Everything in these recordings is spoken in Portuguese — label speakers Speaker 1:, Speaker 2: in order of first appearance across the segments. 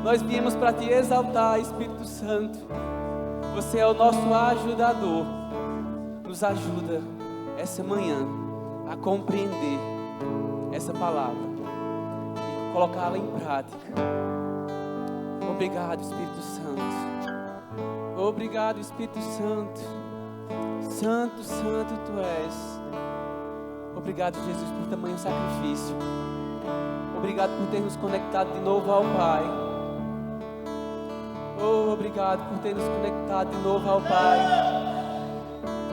Speaker 1: Nós viemos para te exaltar, Espírito Santo. Você é o nosso ajudador. Nos ajuda essa manhã a compreender essa palavra e colocá-la em prática. Obrigado, Espírito Santo. Obrigado, Espírito Santo. Santo, Santo Tu és. Obrigado, Jesus, por tamanho sacrifício. Obrigado por ter nos conectado de novo ao Pai. Oh, obrigado por ter nos conectado de novo ao Pai.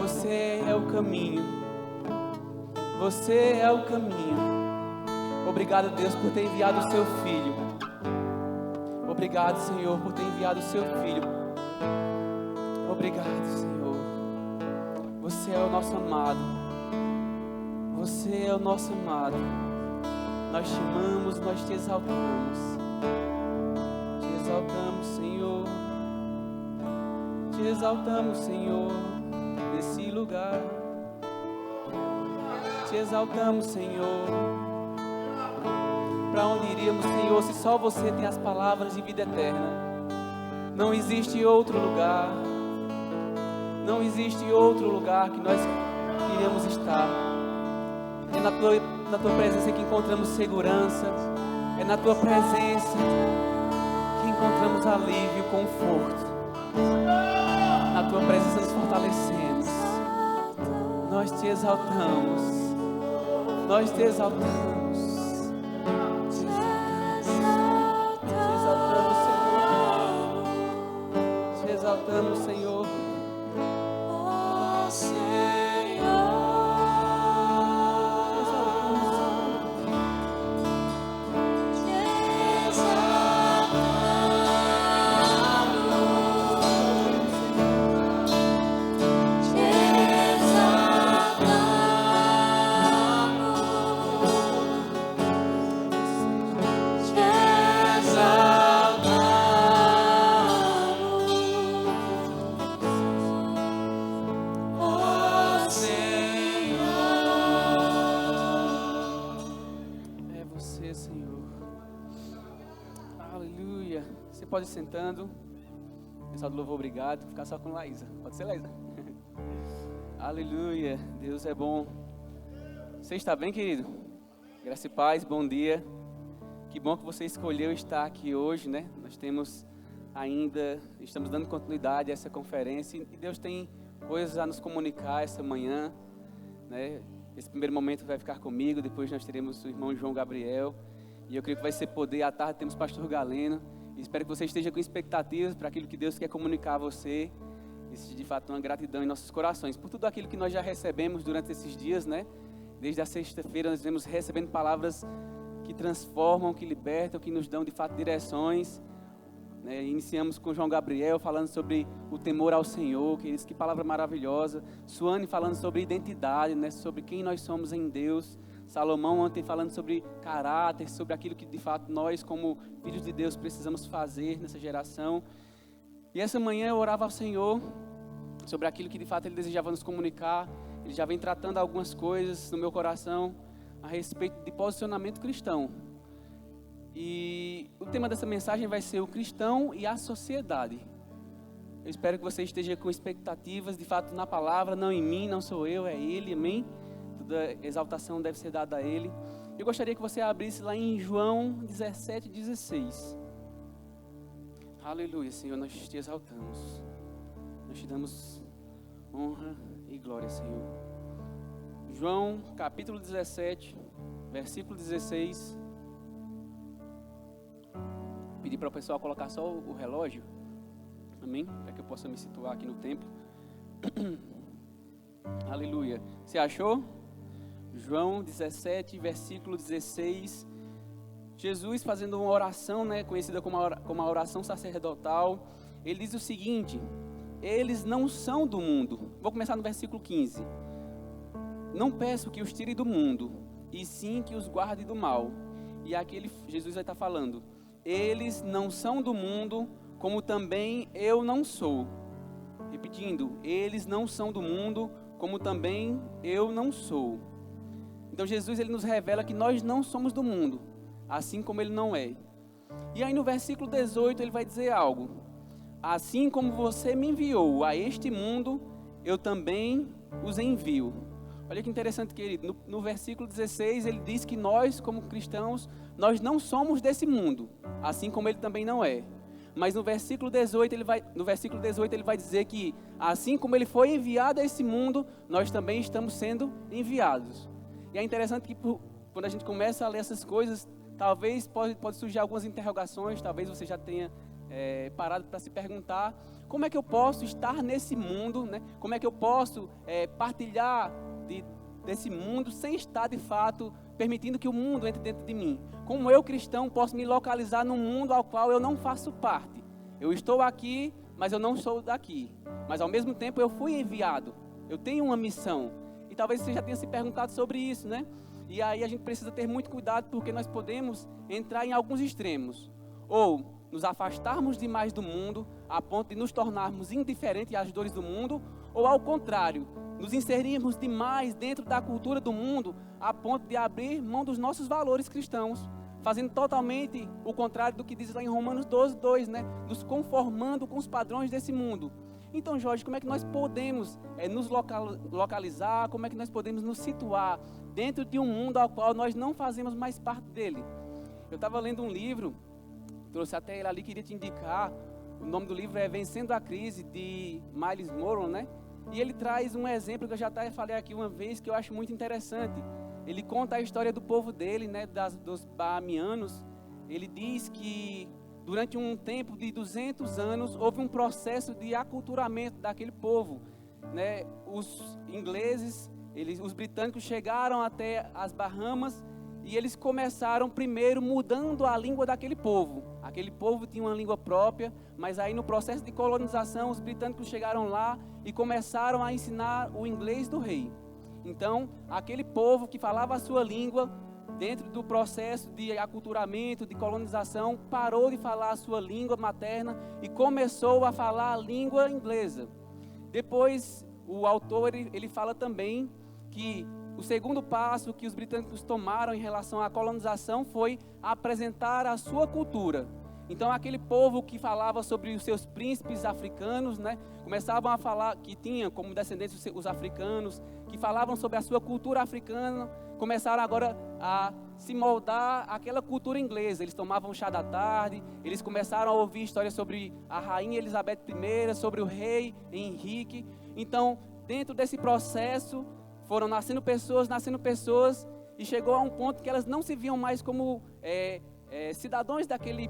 Speaker 1: Você é o caminho. Você é o caminho. Obrigado, Deus, por ter enviado o Seu Filho. Obrigado, Senhor, por ter enviado o Seu Filho. Obrigado, Senhor. Você é o nosso amado. Você é o nosso amado. Nós te amamos, nós te exaltamos. Te exaltamos, Senhor. Te exaltamos, Senhor, nesse lugar. Te exaltamos, Senhor. Para onde iríamos, Senhor, se só você tem as palavras de vida eterna? Não existe outro lugar. Não existe outro lugar que nós iremos estar. É na tua presença que encontramos segurança. É na tua presença que encontramos alívio e conforto. Na tua presença nos fortalecemos. Nós te exaltamos. Nós te exaltamos. Te exaltamos, Senhor. Pode ir sentando. Pessoal do louvor, obrigado. Vou ficar só com Laísa. Pode ser, Laísa? Aleluia. Deus é bom. Você está bem, querido? Graça e paz, bom dia. Que bom que você escolheu estar aqui hoje, né? Nós estamos dando continuidade a essa conferência e Deus tem coisas a nos comunicar essa manhã, né? Esse primeiro momento vai ficar comigo, depois nós teremos o irmão João Gabriel e eu creio que vai ser poder. À tarde temos o pastor Galeno. Espero que você esteja com expectativas para aquilo que Deus quer comunicar a você. Isso de fato é uma gratidão em nossos corações por tudo aquilo que nós já recebemos durante esses dias, né? Desde a sexta-feira nós vemos recebendo palavras que transformam, que libertam, que nos dão de fato direções, né? Iniciamos com João Gabriel falando sobre o temor ao Senhor, que palavra maravilhosa. Suane falando sobre identidade, né? Sobre quem nós somos em Deus. Salomão ontem falando sobre caráter, sobre aquilo que de fato nós como filhos de Deus precisamos fazer nessa geração. E essa manhã eu orava ao Senhor sobre aquilo que de fato Ele desejava nos comunicar. Ele já vem tratando algumas coisas no meu coração a respeito de posicionamento cristão. E o tema dessa mensagem vai ser o cristão e a sociedade. Eu espero que você esteja com expectativas de fato na palavra, não em mim, não sou eu, é Ele, amém? Toda exaltação deve ser dada a Ele. Eu gostaria que você abrisse lá em João 17:16. Aleluia, Senhor, nós te exaltamos. Nós te damos honra e glória, Senhor. João capítulo 17, versículo 16. Pedir para o pessoal colocar só o relógio. Amém? Para que eu possa me situar aqui no tempo. Aleluia. Você achou? João 17, versículo 16. Jesus fazendo uma oração, né, conhecida como a oração sacerdotal. Ele diz o seguinte: eles não são do mundo. Vou começar no versículo 15. Não peço que os tire do mundo, e sim que os guarde do mal. E aqui Jesus vai estar falando: eles não são do mundo, como também eu não sou. Repetindo, eles não são do mundo, como também eu não sou. Então Jesus, ele nos revela que nós não somos do mundo, assim como ele não é. E aí no versículo 18 ele vai dizer algo: assim como você me enviou a este mundo, eu também os envio. Olha que interessante, querido. No versículo 16 ele diz que nós, como cristãos, nós não somos desse mundo, assim como ele também não é. Mas no versículo 18 ele vai dizer que assim como ele foi enviado a esse mundo, nós também estamos sendo enviados. E é interessante que quando a gente começa a ler essas coisas, talvez pode surgir algumas interrogações, talvez você já tenha parado para se perguntar: como é que eu posso estar nesse mundo, né? Como é que eu posso partilhar desse mundo sem estar de fato permitindo que o mundo entre dentro de mim? Como eu, cristão, posso me localizar num mundo ao qual eu não faço parte? Eu estou aqui, mas eu não sou daqui. Mas ao mesmo tempo eu fui enviado, eu tenho uma missão. E talvez você já tenha se perguntado sobre isso, né? E aí a gente precisa ter muito cuidado, porque nós podemos entrar em alguns extremos. Ou nos afastarmos demais do mundo, a ponto de nos tornarmos indiferentes às dores do mundo, ou ao contrário, nos inserirmos demais dentro da cultura do mundo, a ponto de abrir mão dos nossos valores cristãos, fazendo totalmente o contrário do que diz lá em Romanos 12:2, né? Nos conformando com os padrões desse mundo. Então, Jorge, como é que nós podemos nos localizar, como é que nós podemos nos situar dentro de um mundo ao qual nós não fazemos mais parte dele? Eu estava lendo um livro, trouxe até ele ali, queria te indicar. O nome do livro é Vencendo a Crise, de Myles Munroe, né? E ele traz um exemplo que eu já até falei aqui uma vez, que eu acho muito interessante. Ele conta a história do povo dele, né, dos Bahamianos. Ele diz que durante um tempo de 200 anos houve um processo de aculturamento daquele povo, né? Os ingleses, os britânicos chegaram até as Bahamas e eles começaram primeiro mudando a língua daquele povo. Aquele povo tinha uma língua própria, mas aí no processo de colonização os britânicos chegaram lá e começaram a ensinar o inglês do rei. Então, aquele povo que falava a sua língua, dentro do processo de aculturamento, de colonização, parou de falar a sua língua materna e começou a falar a língua inglesa. Depois, o autor ele fala também que o segundo passo que os britânicos tomaram em relação à colonização foi apresentar a sua cultura. Então, aquele povo que falava sobre os seus príncipes africanos, né, começavam a falar, que tinham como descendentes os africanos, que falavam sobre a sua cultura africana, começaram agora a se moldar àquela cultura inglesa. Eles tomavam chá da tarde, eles começaram a ouvir histórias sobre a rainha Elizabeth I, sobre o rei Henrique. Então, dentro desse processo, foram nascendo pessoas, e chegou a um ponto que elas não se viam mais como cidadãos daquele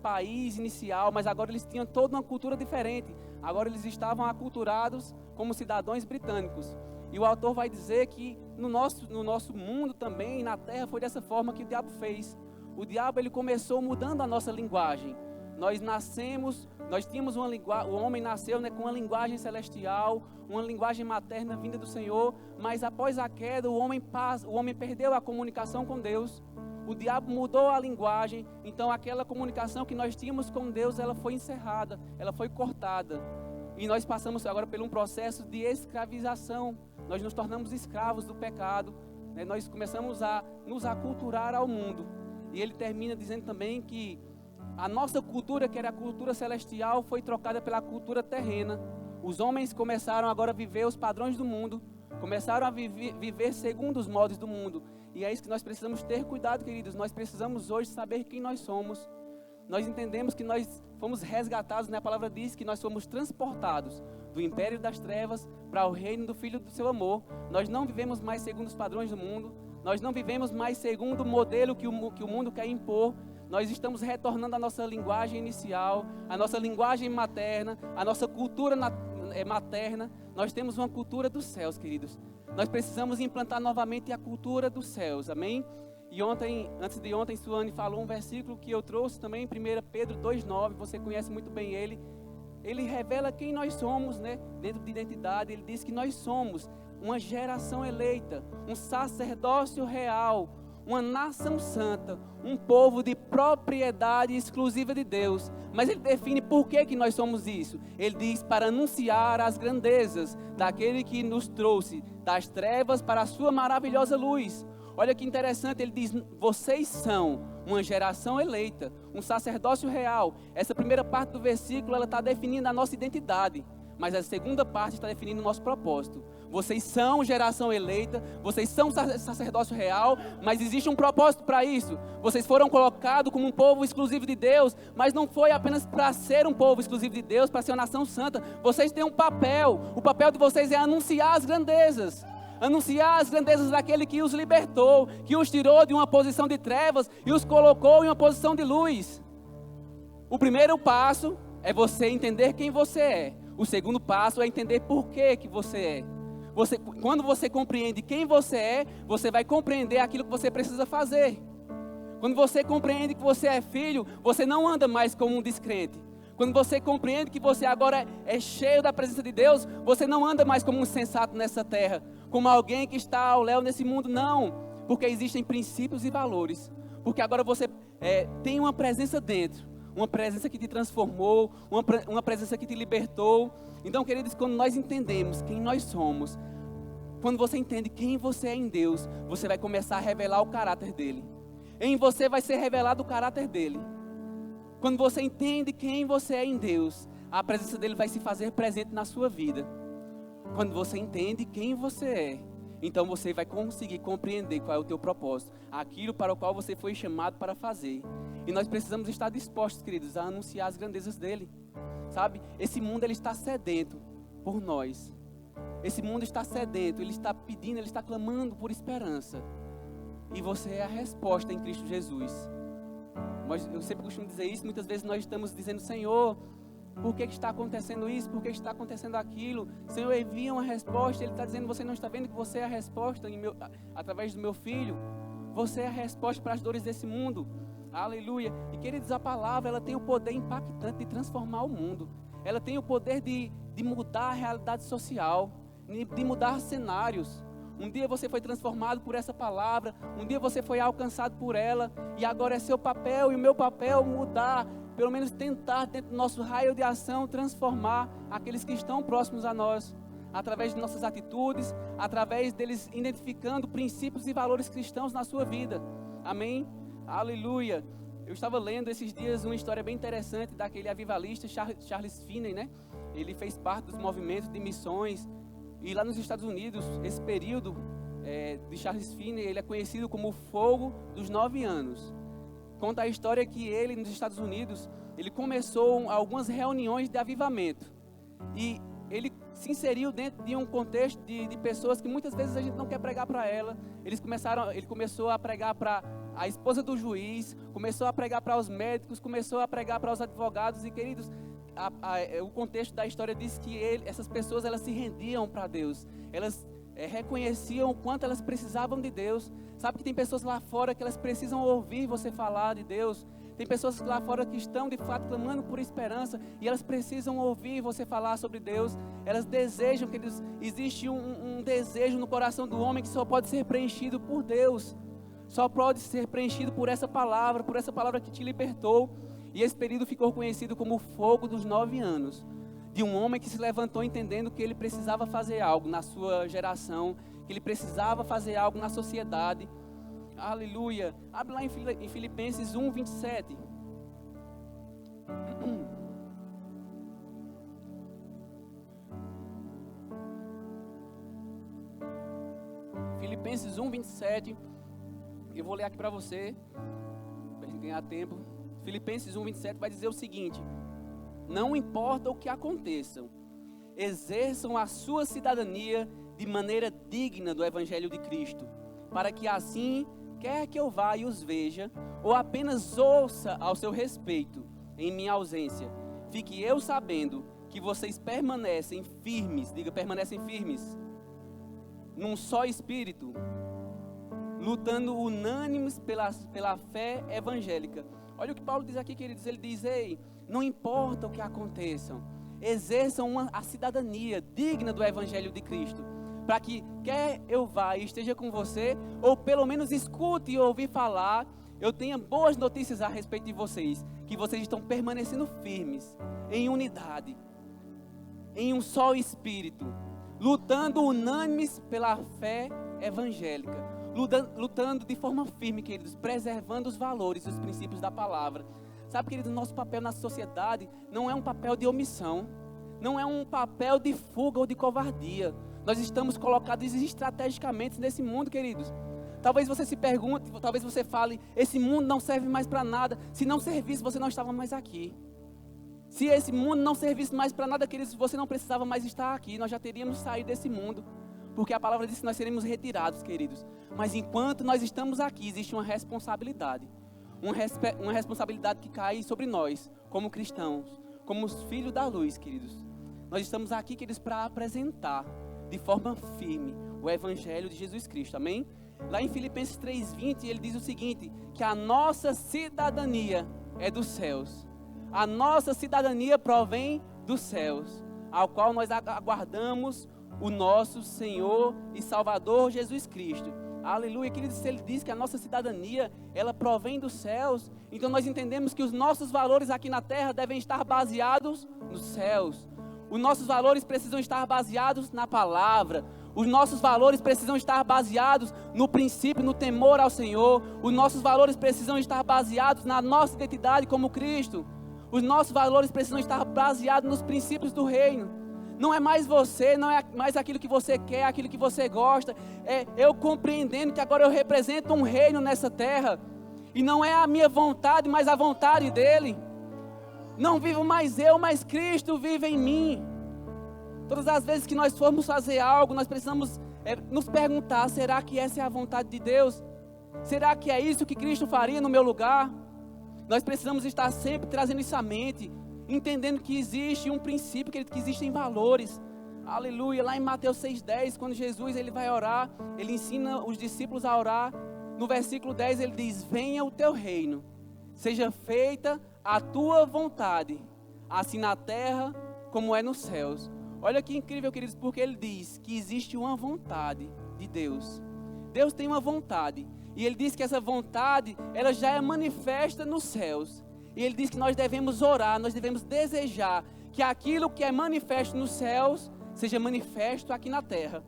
Speaker 1: país inicial, mas agora eles tinham toda uma cultura diferente. Agora eles estavam aculturados como cidadãos britânicos. E o autor vai dizer que no nosso mundo também, na terra, foi dessa forma que o diabo fez. O diabo ele começou mudando a nossa linguagem. Nós tínhamos uma linguagem, o homem nasceu, né, com uma linguagem celestial, uma linguagem materna vinda do Senhor, mas após a queda o homem perdeu a comunicação com Deus. O diabo mudou a linguagem, então aquela comunicação que nós tínhamos com Deus, ela foi encerrada, ela foi cortada. E nós passamos agora por um processo de escravização. Nós nos tornamos escravos do pecado, né? Nós começamos a nos aculturar ao mundo. E ele termina dizendo também que a nossa cultura, que era a cultura celestial, foi trocada pela cultura terrena. Os homens começaram agora a viver os padrões do mundo, começaram a viver segundo os modos do mundo. E é isso que nós precisamos ter cuidado, queridos. Nós precisamos hoje saber quem nós somos. Nós entendemos que nós fomos resgatados, né? A palavra diz que nós fomos transportados do império das trevas para o reino do Filho do seu amor. Nós não vivemos mais segundo os padrões do mundo. Nós não vivemos mais segundo o modelo que o mundo quer impor. Nós estamos retornando à nossa linguagem inicial, à nossa linguagem materna, à nossa cultura materna. Nós temos uma cultura dos céus, queridos. Nós precisamos implantar novamente a cultura dos céus, amém? E antes de ontem, Suane falou um versículo que eu trouxe também, 1 Pedro 2,9, você conhece muito bem ele. Ele revela quem nós somos, né? Dentro de identidade, ele diz que nós somos uma geração eleita, um sacerdócio real, uma nação santa, um povo de propriedade exclusiva de Deus. Mas ele define por que nós somos isso. Ele diz: para anunciar as grandezas daquele que nos trouxe das trevas para a sua maravilhosa luz. Olha que interessante, ele diz, vocês são uma geração eleita, um sacerdócio real. Essa primeira parte do versículo, ela está definindo a nossa identidade, mas a segunda parte está definindo o nosso propósito. Vocês são geração eleita, vocês são sacerdócio real, mas existe um propósito para isso. Vocês foram colocados como um povo exclusivo de Deus, mas não foi apenas para ser um povo exclusivo de Deus, para ser uma nação santa. Vocês têm um papel, o papel de vocês é anunciar as grandezas. Anunciar as grandezas daquele que os libertou, que os tirou de uma posição de trevas e os colocou em uma posição de luz. O primeiro passo é você entender quem você é. O segundo passo é entender por que você é. Quando você compreende quem você é, você vai compreender aquilo que você precisa fazer. Quando você compreende que você é filho, você não anda mais como um descrente. Quando você compreende que você agora é cheio da presença de Deus, você não anda mais como um sensato nessa terra, como alguém que está ao léu nesse mundo, não. Porque existem princípios e valores. Porque agora você tem uma presença dentro, uma presença que te transformou, uma presença que te libertou. Então, queridos, quando nós entendemos quem nós somos, quando você entende quem você é em Deus, você vai começar a revelar o caráter dele. Em você vai ser revelado o caráter dele. Quando você entende quem você é em Deus, a presença dele vai se fazer presente na sua vida. Quando você entende quem você é, então você vai conseguir compreender qual é o teu propósito, aquilo para o qual você foi chamado para fazer. E nós precisamos estar dispostos, queridos, a anunciar as grandezas dele. Sabe? Esse mundo ele está sedento por nós. Esse mundo está sedento, ele está pedindo, ele está clamando por esperança. E você é a resposta em Cristo Jesus. Eu sempre costumo dizer isso, muitas vezes nós estamos dizendo, Senhor, por que está acontecendo isso? Por que está acontecendo aquilo? Senhor, envia uma resposta. Ele está dizendo, você não está vendo que você é a resposta através do meu filho? Você é a resposta para as dores desse mundo. Aleluia. E queridos, a palavra ela tem o poder impactante de transformar o mundo. Ela tem o poder de mudar a realidade social, de mudar cenários. Um dia você foi transformado por essa palavra, um dia você foi alcançado por ela, e agora é seu papel e o meu papel mudar, pelo menos tentar dentro do nosso raio de ação, transformar aqueles que estão próximos a nós, através de nossas atitudes, através deles identificando princípios e valores cristãos na sua vida. Amém? Aleluia. Eu estava lendo esses dias uma história bem interessante daquele avivalista Charles Finney, né? Ele fez parte dos movimentos de missões. E lá nos Estados Unidos, esse período de Charles Finney, ele é conhecido como o fogo dos 9 anos. Conta a história que ele, nos Estados Unidos, ele começou algumas reuniões de avivamento. E ele se inseriu dentro de um contexto de pessoas que muitas vezes a gente não quer pregar para ela. Ele começou a pregar para a esposa do juiz, começou a pregar para os médicos, começou a pregar para os advogados. E queridos, o contexto da história diz que essas pessoas elas se rendiam para Deus. Elas reconheciam o quanto elas precisavam de Deus. Sabe que tem pessoas lá fora que elas precisam ouvir você falar de Deus. Tem pessoas lá fora que estão de fato clamando por esperança e elas precisam ouvir você falar sobre Deus. Elas desejam, que existe um desejo no coração do homem que só pode ser preenchido por Deus. Só pode ser preenchido por essa palavra que te libertou. E esse período ficou conhecido como o fogo dos 9 anos. De um homem que se levantou entendendo que ele precisava fazer algo na sua geração, que ele precisava fazer algo na sociedade. Aleluia. Abre lá em Filipenses 1, 27. Filipenses 1, 27. Eu vou ler aqui para você, para a gente ganhar tempo. Filipenses 1, 27 vai dizer o seguinte: não importa o que aconteça, exerçam a sua cidadania de maneira digna do Evangelho de Cristo, para que assim, quer que eu vá e os veja, ou apenas ouça ao seu respeito, em minha ausência, fique eu sabendo que vocês permanecem firmes, diga, permanecem firmes, num só espírito, lutando unânimes pela fé evangélica. Olha o que Paulo diz aqui, queridos. Ele diz, ei, não importa o que aconteça, exerçam a cidadania digna do Evangelho de Cristo, para que quer eu vá e esteja com você, ou pelo menos escute e ouvir falar, eu tenha boas notícias a respeito de vocês, que vocês estão permanecendo firmes, em unidade, em um só espírito, lutando unânimes pela fé evangélica. lutando de forma firme, queridos, preservando os valores e os princípios da palavra. Sabe, queridos, nosso papel na sociedade não é um papel de omissão, não é um papel de fuga ou de covardia. Nós estamos colocados estrategicamente nesse mundo, queridos. Talvez você se pergunte, talvez você fale, esse mundo não serve mais para nada. Se não servisse, você não estava mais aqui. Se esse mundo não servisse mais para nada, queridos, você não precisava mais estar aqui. Nós já teríamos saído desse mundo. Porque a palavra diz que nós seremos retirados, queridos. Mas enquanto nós estamos aqui, existe uma responsabilidade. Uma responsabilidade que cai sobre nós, como cristãos, como os filhos da luz, queridos. Nós estamos aqui, queridos, para apresentar de forma firme o Evangelho de Jesus Cristo, amém? Lá em Filipenses 3:20, ele diz o seguinte, que a nossa cidadania é dos céus. A nossa cidadania provém dos céus, ao qual nós aguardamos o nosso Senhor e Salvador Jesus Cristo. Aleluia, queridos, se ele diz que a nossa cidadania, ela provém dos céus, então nós entendemos que os nossos valores aqui na terra devem estar baseados nos céus. Os nossos valores precisam estar baseados na palavra. Os nossos valores precisam estar baseados no princípio, no temor ao Senhor. Os nossos valores precisam estar baseados na nossa identidade como Cristo. Os nossos valores precisam estar baseados nos princípios do reino. Não é mais você, não é mais aquilo que você quer, aquilo que você gosta. É eu compreendendo que agora eu represento um reino nessa terra. E não é a minha vontade, mas a vontade dele. Não vivo mais eu, mas Cristo vive em mim. Todas as vezes que nós formos fazer algo, nós precisamos nos perguntar, será que essa é a vontade de Deus? Será que é isso que Cristo faria no meu lugar? Nós precisamos estar sempre trazendo isso à mente, entendendo que existe um princípio, que existem valores. Aleluia, lá em Mateus 6:10, quando Jesus ele vai orar, ele ensina os discípulos a orar. No versículo 10 ele diz, venha o teu reino, seja feita a tua vontade, assim na terra como é nos céus. Olha que incrível, queridos, porque ele diz que existe uma vontade de Deus. Deus tem uma vontade. E ele diz que essa vontade, ela já é manifesta nos céus. E ele diz que nós devemos orar, nós devemos desejar que aquilo que é manifesto nos céus, seja manifesto aqui na terra.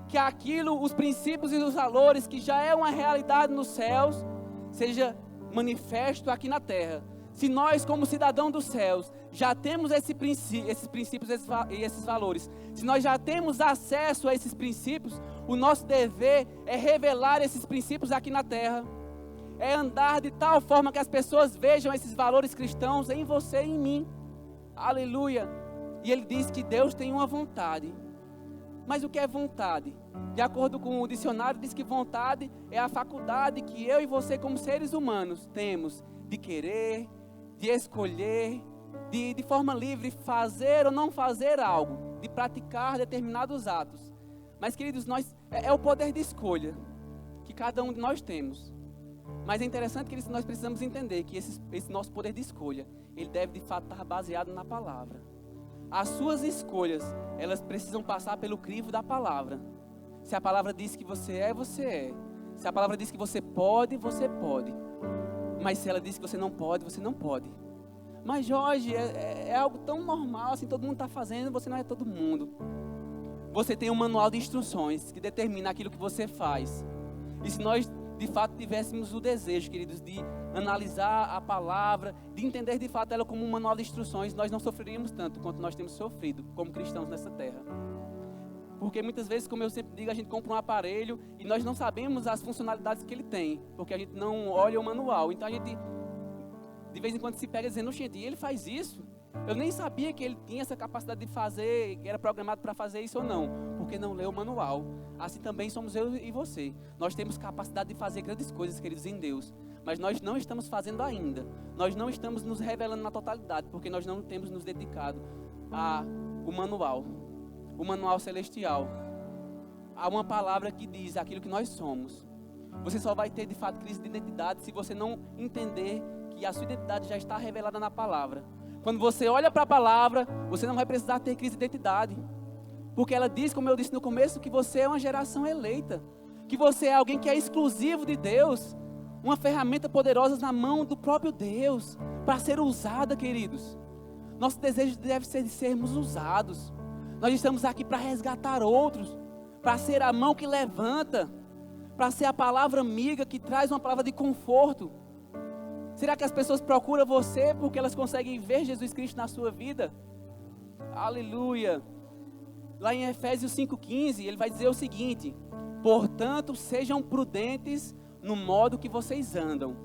Speaker 1: Que aquilo, os princípios e os valores que já é uma realidade nos céus, seja manifesto aqui na terra. Se nós, como cidadãos dos céus, já temos esses princípios e esses valores, se nós já temos acesso a esses princípios, o nosso dever é revelar esses princípios aqui na terra, é andar de tal forma que as pessoas vejam esses valores cristãos em você e em mim. Aleluia! E ele diz que Deus tem uma vontade. Mas o que é vontade? De acordo com o dicionário, diz que vontade é a faculdade que eu e você, como seres humanos, temos de querer, de escolher, de forma livre fazer ou não fazer algo, de praticar determinados atos. Mas, queridos, é o poder de escolha que cada um de nós temos. Mas é interessante que nós precisamos entender que esse nosso poder de escolha, ele deve de fato estar baseado na palavra. As suas escolhas, elas precisam passar pelo crivo da palavra. Se a palavra diz que você é, você é. Se a palavra diz que você pode, você pode. Mas se ela diz que você não pode, você não pode. Mas Jorge, é algo tão normal, assim, todo mundo está fazendo, você não é todo mundo. Você tem um manual de instruções que determina aquilo que você faz. E se nós de fato tivéssemos o desejo, queridos, de analisar a palavra, de entender de fato ela como um manual de instruções, nós não sofreríamos tanto quanto nós temos sofrido como cristãos nessa terra. Porque muitas vezes, como eu sempre digo, a gente compra um aparelho e nós não sabemos as funcionalidades que ele tem, porque a gente não olha o manual. Então a gente, de vez em quando, se pega dizendo, gente, ele faz isso? Eu nem sabia que ele tinha essa capacidade de fazer, que era programado para fazer isso ou não, porque não leu o manual. Assim também somos eu e você. Nós temos capacidade de fazer grandes coisas, queridos, em Deus, mas nós não estamos fazendo ainda. Nós não estamos nos revelando na totalidade, porque nós não temos nos dedicado ao manual celestial. Há uma palavra que diz aquilo que nós somos. Você só vai ter de fato crise de identidade se você não entender que a sua identidade já está revelada na palavra. Quando você olha para a palavra, você não vai precisar ter crise de identidade. Porque ela diz, como eu disse no começo, que você é uma geração eleita. Que você é alguém que é exclusivo de Deus. Uma ferramenta poderosa na mão do próprio Deus. Para ser usada, queridos. Nosso desejo deve ser de sermos usados. Nós estamos aqui para resgatar outros. Para ser a mão que levanta. para ser a palavra amiga que traz uma palavra de conforto? Será que as pessoas procuram você porque elas conseguem ver Jesus Cristo na sua vida? Aleluia! Lá em Efésios 5,15, ele vai dizer o seguinte: portanto, sejam prudentes no modo que vocês andam,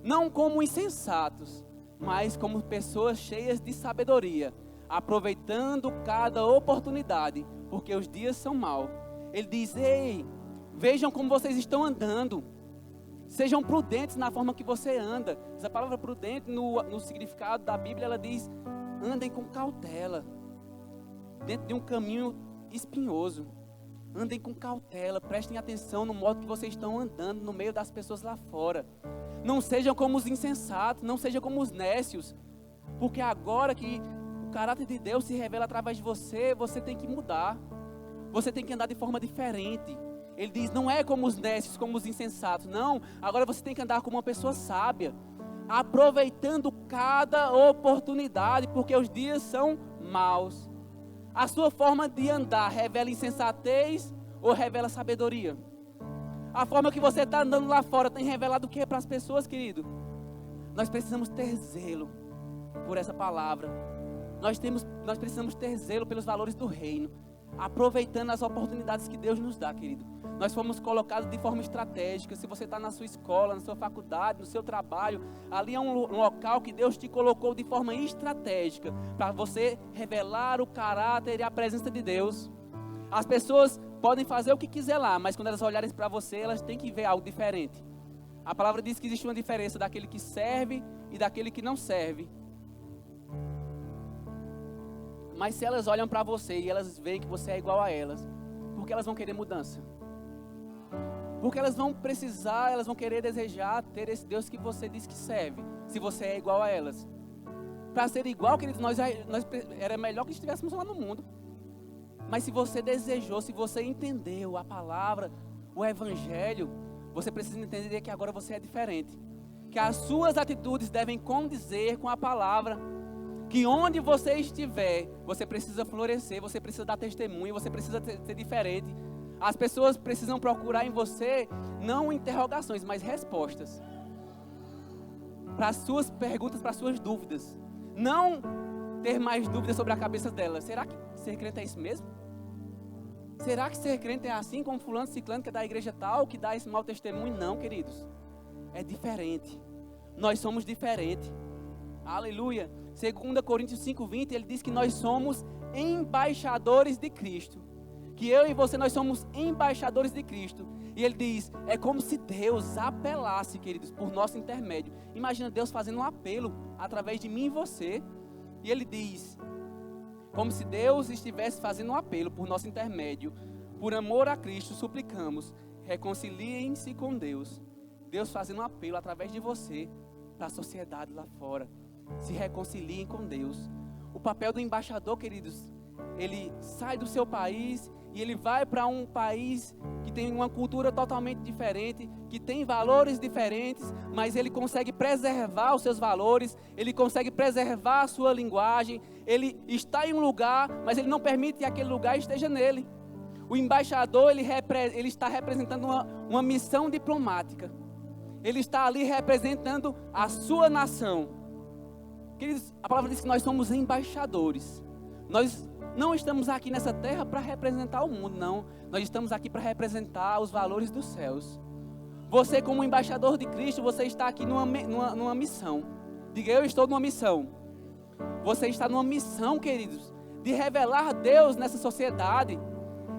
Speaker 1: não como insensatos, mas como pessoas cheias de sabedoria, aproveitando cada oportunidade, porque os dias são maus. Ele diz: ei, vejam como vocês estão andando, sejam prudentes na forma que você anda. Essa palavra prudente, no significado da Bíblia, ela diz: andem com cautela, dentro de um caminho espinhoso. Andem com cautela, prestem atenção no modo que vocês estão andando no meio das pessoas lá fora. Não sejam como os insensatos, não sejam como os nécios, porque agora que o caráter de Deus se revela através de você, você tem que mudar, você tem que andar de forma diferente. Ele diz: não é como os nécios, como os insensatos, não, agora você tem que andar como uma pessoa sábia, aproveitando cada oportunidade, porque os dias são maus. A sua forma de andar revela insensatez ou revela sabedoria? A forma que você está andando lá fora tem revelado o que para as pessoas, querido? Nós precisamos ter zelo por essa palavra. Nós precisamos ter zelo pelos valores do reino, aproveitando as oportunidades que Deus nos dá, querido. Nós fomos colocados de forma estratégica. Se você está na sua escola, na sua faculdade, no seu trabalho, ali é um local que Deus te colocou de forma estratégica, para você revelar o caráter e a presença de Deus. As pessoas podem fazer o que quiser lá, mas quando elas olharem para você, elas têm que ver algo diferente. A palavra diz que existe uma diferença daquele que serve e daquele que não serve. Mas se elas olham para você e elas veem que você é igual a elas, porque elas vão querer mudança? Porque elas vão precisar, elas vão querer desejar ter esse Deus que você diz que serve, se você é igual a elas. Para ser igual, queridos, era melhor que estivéssemos lá no mundo. Mas se você desejou, se você entendeu a palavra, o evangelho, você precisa entender que agora você é diferente. Que as suas atitudes devem condizer com a palavra. Que onde você estiver, você precisa florescer, você precisa dar testemunho, você precisa ser diferente. As pessoas precisam procurar em você, não interrogações, mas respostas. Para as suas perguntas, para as suas dúvidas. Não ter mais dúvidas sobre a cabeça delas. Será que ser crente é isso mesmo? Será que ser crente é assim como fulano, ciclano, que é da igreja tal, que dá esse mau testemunho? Não, queridos. É diferente. Nós somos diferentes. Aleluia. 2 Coríntios 5,20, ele diz que nós somos embaixadores de Cristo. Que eu e você, nós somos embaixadores de Cristo. E ele diz, é como se Deus apelasse, queridos, por nosso intermédio. Imagina Deus fazendo um apelo através de mim e você. E ele diz, como se Deus estivesse fazendo um apelo por nosso intermédio. Por amor a Cristo, suplicamos, reconciliem-se com Deus. Deus fazendo um apelo através de você para a sociedade lá fora. Se reconciliem com Deus. O papel do embaixador, queridos, ele sai do seu país e ele vai para um país que tem uma cultura totalmente diferente, que tem valores diferentes, mas ele consegue preservar os seus valores, ele consegue preservar a sua linguagem. Ele está em um lugar, mas ele não permite que aquele lugar esteja nele. O embaixador, ele está representando uma missão diplomática. Ele está ali representando a sua nação. Queridos, a palavra diz que nós somos embaixadores. Nós não estamos aqui nessa terra para representar o mundo, não. Nós estamos aqui para representar os valores dos céus. Você, como embaixador de Cristo, você está aqui numa missão. Diga, eu estou numa missão. Você está numa missão, queridos, de revelar Deus nessa sociedade,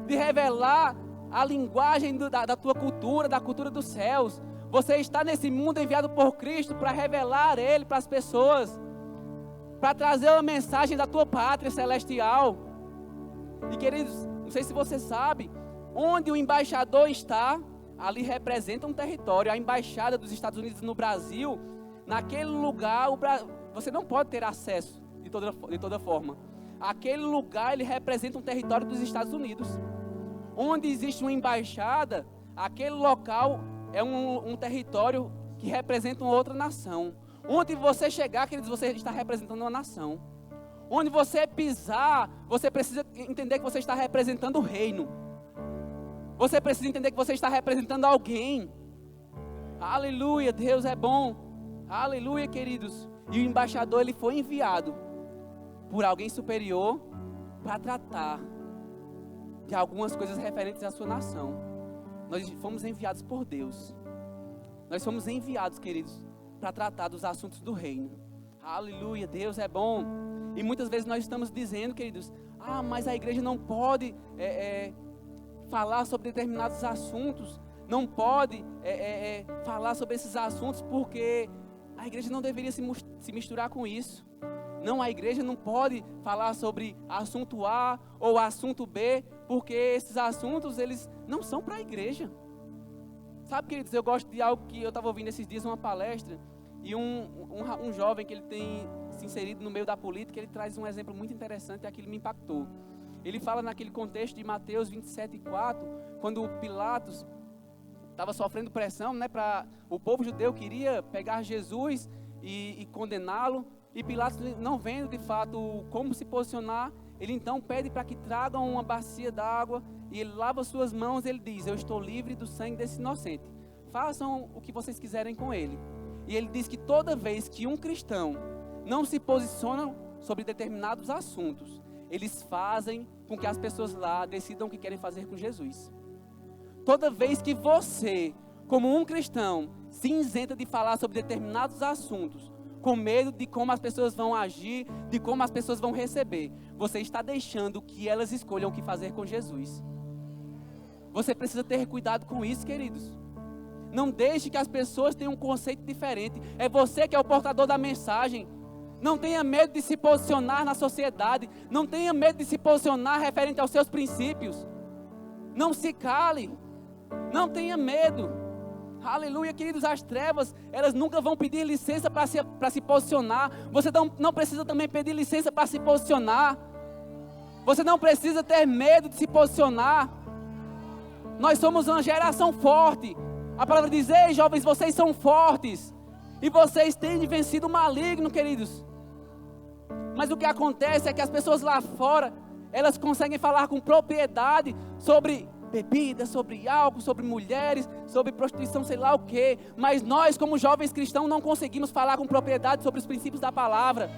Speaker 1: de revelar a linguagem da tua cultura, da cultura dos céus. Você está nesse mundo enviado por Cristo para revelar Ele para as pessoas, para trazer uma mensagem da tua pátria celestial. E queridos, não sei se você sabe, onde o embaixador está, ali representa um território. A embaixada dos Estados Unidos no Brasil, naquele lugar, você não pode ter acesso de toda forma. Aquele lugar, ele representa um território dos Estados Unidos. Onde existe uma embaixada, aquele local é um território que representa uma outra nação. Onde você chegar, queridos, você está representando uma nação. Onde você pisar, você precisa entender que você está representando o reino. Você precisa entender que você está representando alguém. Aleluia, Deus é bom. Aleluia, queridos. E o embaixador, ele foi enviado por alguém superior para tratar de algumas coisas referentes à sua nação. Nós fomos enviados por Deus. Nós fomos enviados, queridos, para tratar dos assuntos do reino. Aleluia, Deus é bom. E muitas vezes nós estamos dizendo, queridos, mas a igreja não pode falar sobre determinados assuntos, não pode falar sobre esses assuntos porque a igreja não deveria se misturar com isso. Não, a igreja não pode falar sobre assunto A ou assunto B, porque esses assuntos, eles não são para a igreja. Sabe, queridos, eu gosto de algo que eu estava ouvindo esses dias, uma palestra, e um jovem que ele tem se inserido no meio da política, ele traz um exemplo muito interessante e aquilo me impactou. Ele fala naquele contexto de Mateus 27:4, quando Pilatos estava sofrendo pressão, para o povo judeu queria pegar Jesus e condená-lo, e Pilatos, não vendo de fato como se posicionar, ele então pede para que tragam uma bacia d'água, e ele lava suas mãos, ele diz: eu estou livre do sangue desse inocente, façam o que vocês quiserem com ele. E ele diz que toda vez que um cristão não se posiciona sobre determinados assuntos, eles fazem com que as pessoas lá decidam o que querem fazer com Jesus. Toda vez que você, como um cristão, se isenta de falar sobre determinados assuntos, com medo de como as pessoas vão agir, de como as pessoas vão receber, você está deixando que elas escolham o que fazer com Jesus. Você precisa ter cuidado com isso, queridos. Não deixe que as pessoas tenham um conceito diferente. É você que é o portador da mensagem. Não tenha medo de se posicionar na sociedade. Não tenha medo de se posicionar referente aos seus princípios. Não se cale. Não tenha medo. Aleluia, queridos, as trevas, elas nunca vão pedir licença para se posicionar. Você não precisa também pedir licença para se posicionar. Você não precisa ter medo de se posicionar. Nós somos uma geração forte. A palavra diz: ei, jovens, vocês são fortes. E vocês têm vencido o maligno, queridos. Mas o que acontece é que as pessoas lá fora, elas conseguem falar com propriedade sobre bebida, sobre álcool, sobre mulheres, sobre prostituição, sei lá o quê. Mas nós, como jovens cristãos, não conseguimos falar com propriedade sobre os princípios da palavra.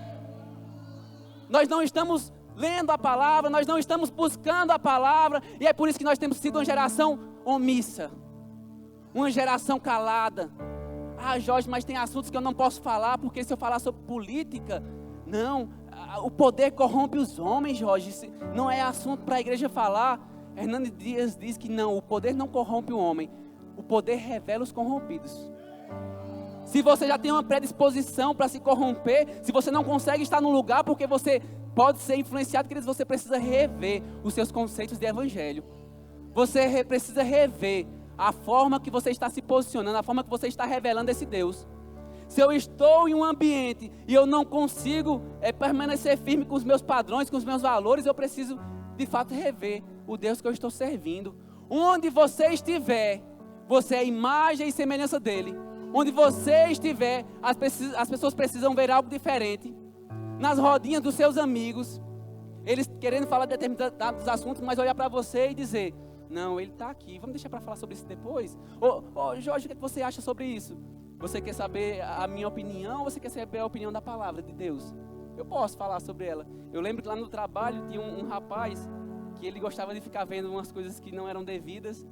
Speaker 1: Nós não estamos lendo a palavra, nós não estamos buscando a palavra. E é por isso que nós temos sido uma geração omissa, uma geração calada. Jorge, mas tem assuntos que eu não posso falar, porque se eu falar sobre política, não, o poder corrompe os homens, Jorge, não é assunto para a igreja falar. Hernani Dias diz que não, o poder não corrompe o homem, o poder revela os corrompidos. Se você já tem uma predisposição para se corromper, se você não consegue estar no lugar porque você pode ser influenciado, queridos, você precisa rever os seus conceitos de evangelho. Você precisa rever a forma que você está se posicionando, a forma que você está revelando esse Deus. Se eu estou em um ambiente e eu não consigo permanecer firme com os meus padrões, com os meus valores, eu preciso de fato rever o Deus que eu estou servindo. Onde você estiver, você é a imagem e semelhança dele. Onde você estiver, as pessoas precisam ver algo diferente. Nas rodinhas dos seus amigos, eles querendo falar de determinados assuntos, mas olhar para você e dizer: não, ele está aqui, vamos deixar para falar sobre isso depois. Jorge, o que você acha sobre isso? Você quer saber a minha opinião ou você quer saber a opinião da palavra de Deus? Eu posso falar sobre ela. Eu lembro que lá no trabalho tinha um rapaz que ele gostava de ficar vendo umas coisas que não eram devidas,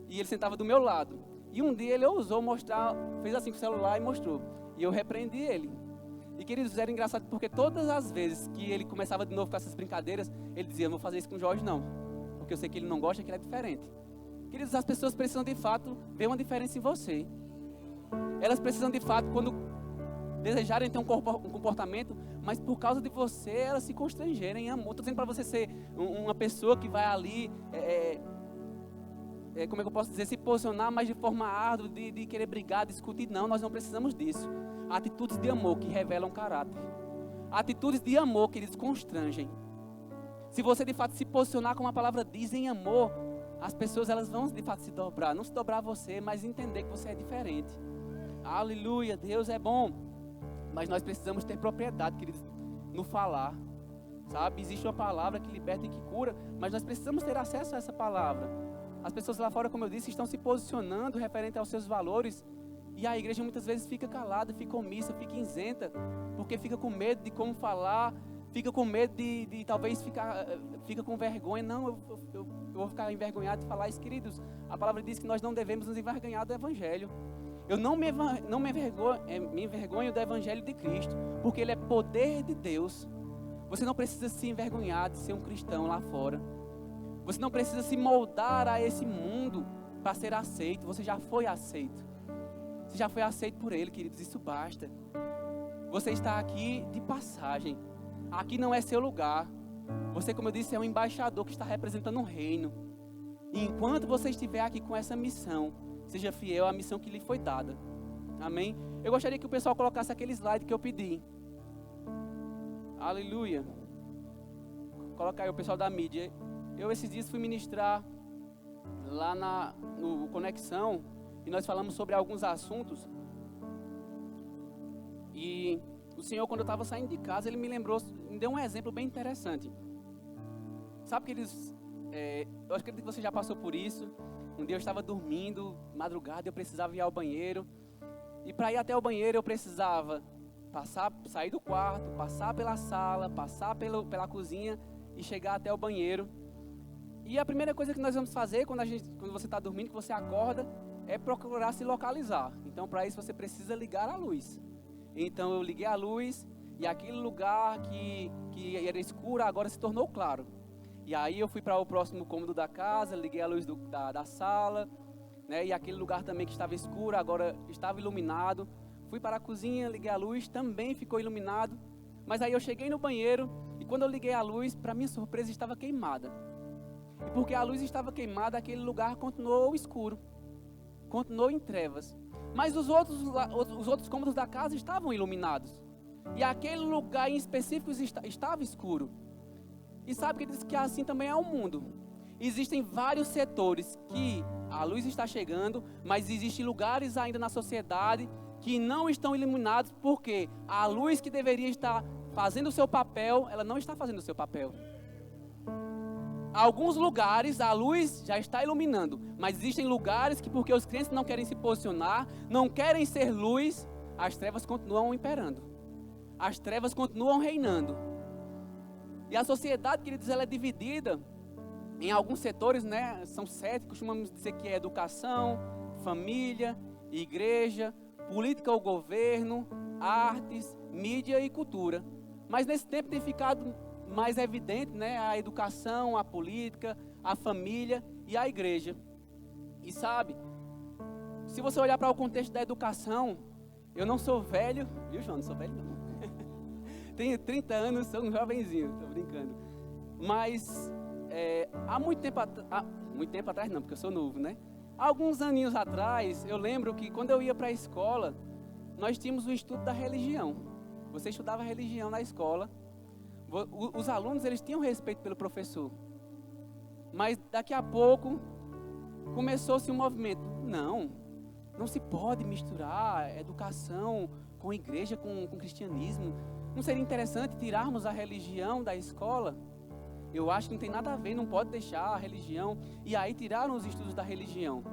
Speaker 1: e ele sentava do meu lado. E um dia ele ousou mostrar, fez assim com o celular e mostrou. E eu repreendi ele. E queridos, era engraçado porque todas as vezes que ele começava de novo com essas brincadeiras, ele dizia: não vou fazer isso com o Jorge não, porque eu sei que ele não gosta, que ele é diferente. Queridos, as pessoas precisam de fato ver uma diferença em você. Elas precisam de fato, quando desejarem ter um comportamento, mas por causa de você, elas se constrangerem em amor. Estou dizendo para você ser uma pessoa que vai ali, como é que eu posso dizer, se posicionar, mas de forma árdua, de querer brigar, discutir. Não, nós não precisamos disso. Atitudes de amor que revelam caráter. Atitudes de amor que eles constrangem. Se você de fato se posicionar como a palavra diz, em amor, as pessoas elas vão de fato se dobrar. Não se dobrar a você, mas entender que você é diferente. Aleluia, Deus é bom. Mas nós precisamos ter propriedade, queridos, no falar. Sabe, existe uma palavra que liberta e que cura, mas nós precisamos ter acesso a essa palavra. As pessoas lá fora, como eu disse, estão se posicionando referente aos seus valores. E a igreja muitas vezes fica calada, fica omissa, fica isenta, porque fica com medo de como falar, fica com medo de talvez fica com vergonha. Não, eu vou ficar envergonhado de falar isso, queridos. A palavra diz que nós não devemos nos envergonhar do Evangelho. Eu não me envergonho do Evangelho de Cristo, porque ele é poder de Deus. Você não precisa se envergonhar de ser um cristão lá fora. Você não precisa se moldar a esse mundo para ser aceito. Você já foi aceito. Você já foi aceito por Ele, queridos. Isso basta. Você está aqui de passagem. Aqui não é seu lugar. Você, como eu disse, é um embaixador que está representando um reino. E enquanto você estiver aqui com essa missão, seja fiel à missão que lhe foi dada. Amém? Eu gostaria que o pessoal colocasse aquele slide que eu pedi. Aleluia. Coloca aí o pessoal da mídia. Eu esses dias fui ministrar lá no Conexão e nós falamos sobre alguns assuntos. E o Senhor, quando eu estava saindo de casa, Ele me deu um exemplo bem interessante. Sabe que eu acredito que você já passou por isso. Um dia eu estava dormindo, madrugada, eu precisava ir ao banheiro. E para ir até o banheiro eu precisava sair do quarto, passar pela sala, passar pela cozinha e chegar até o banheiro. E a primeira coisa que nós vamos fazer quando você está dormindo, que você acorda, é procurar se localizar. Então, para isso, você precisa ligar a luz. Então, eu liguei a luz e aquele lugar que era escuro agora se tornou claro. E aí, eu fui para o próximo cômodo da casa, liguei a luz da sala, né? E aquele lugar também que estava escuro agora estava iluminado. Fui para a cozinha, liguei a luz, também ficou iluminado. Mas aí, eu cheguei no banheiro e quando eu liguei a luz, para minha surpresa, estava queimada. E porque a luz estava queimada, aquele lugar continuou escuro, continuou em trevas. Mas os outros cômodos da casa estavam iluminados. E aquele lugar em específico estava escuro. E sabe que diz que assim também é o mundo. Existem vários setores que a luz está chegando, mas existem lugares ainda na sociedade que não estão iluminados, porque a luz que deveria estar fazendo o seu papel, ela não está fazendo o seu papel. Alguns lugares a luz já está iluminando, mas existem lugares que, porque os crentes não querem se posicionar, não querem ser luz, as trevas continuam imperando. As trevas continuam reinando. E a sociedade, queridos, ela é dividida em alguns setores, né? São 7, costumamos dizer que é educação, família, igreja, política ou governo, artes, mídia e cultura. Mas nesse tempo tem ficado mais evidente, né, a educação, a política, a família e a igreja. E sabe, se você olhar para o contexto da educação, eu não sou velho, viu, João? Não sou velho não. Tenho 30 anos, sou um jovenzinho, estou brincando. Mas há muito tempo atrás não, porque eu sou novo, né? Há alguns aninhos atrás, eu lembro que quando eu ia para a escola, nós tínhamos o estudo da religião. Você estudava religião na escola. Os alunos, eles tinham respeito pelo professor. Mas daqui a pouco começou-se um movimento. Não se pode misturar educação com igreja, com cristianismo. Não seria interessante tirarmos a religião da escola? Eu acho que não tem nada a ver, não pode deixar a religião. E aí tiraram os estudos da religião.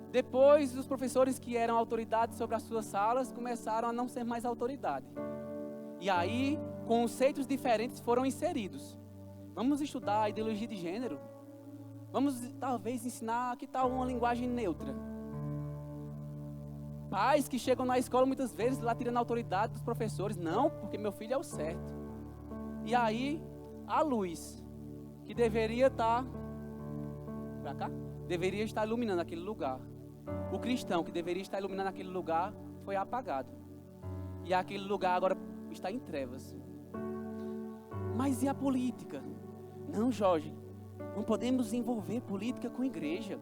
Speaker 1: Depois, os professores que eram autoridades sobre as suas salas começaram a não ser mais autoridade. E aí, conceitos diferentes foram inseridos. Vamos estudar a ideologia de gênero? Vamos, talvez, ensinar, que tal uma linguagem neutra? Pais que chegam na escola, muitas vezes, lá tirando a autoridade dos professores. Não, porque meu filho é o certo. E aí, a luz, que deveria estar... Pra cá? Deveria estar iluminando aquele lugar. O cristão, que deveria estar iluminando aquele lugar, foi apagado. E aquele lugar agora está em trevas. Mas e a política? Não, Jorge, não podemos envolver política com igreja.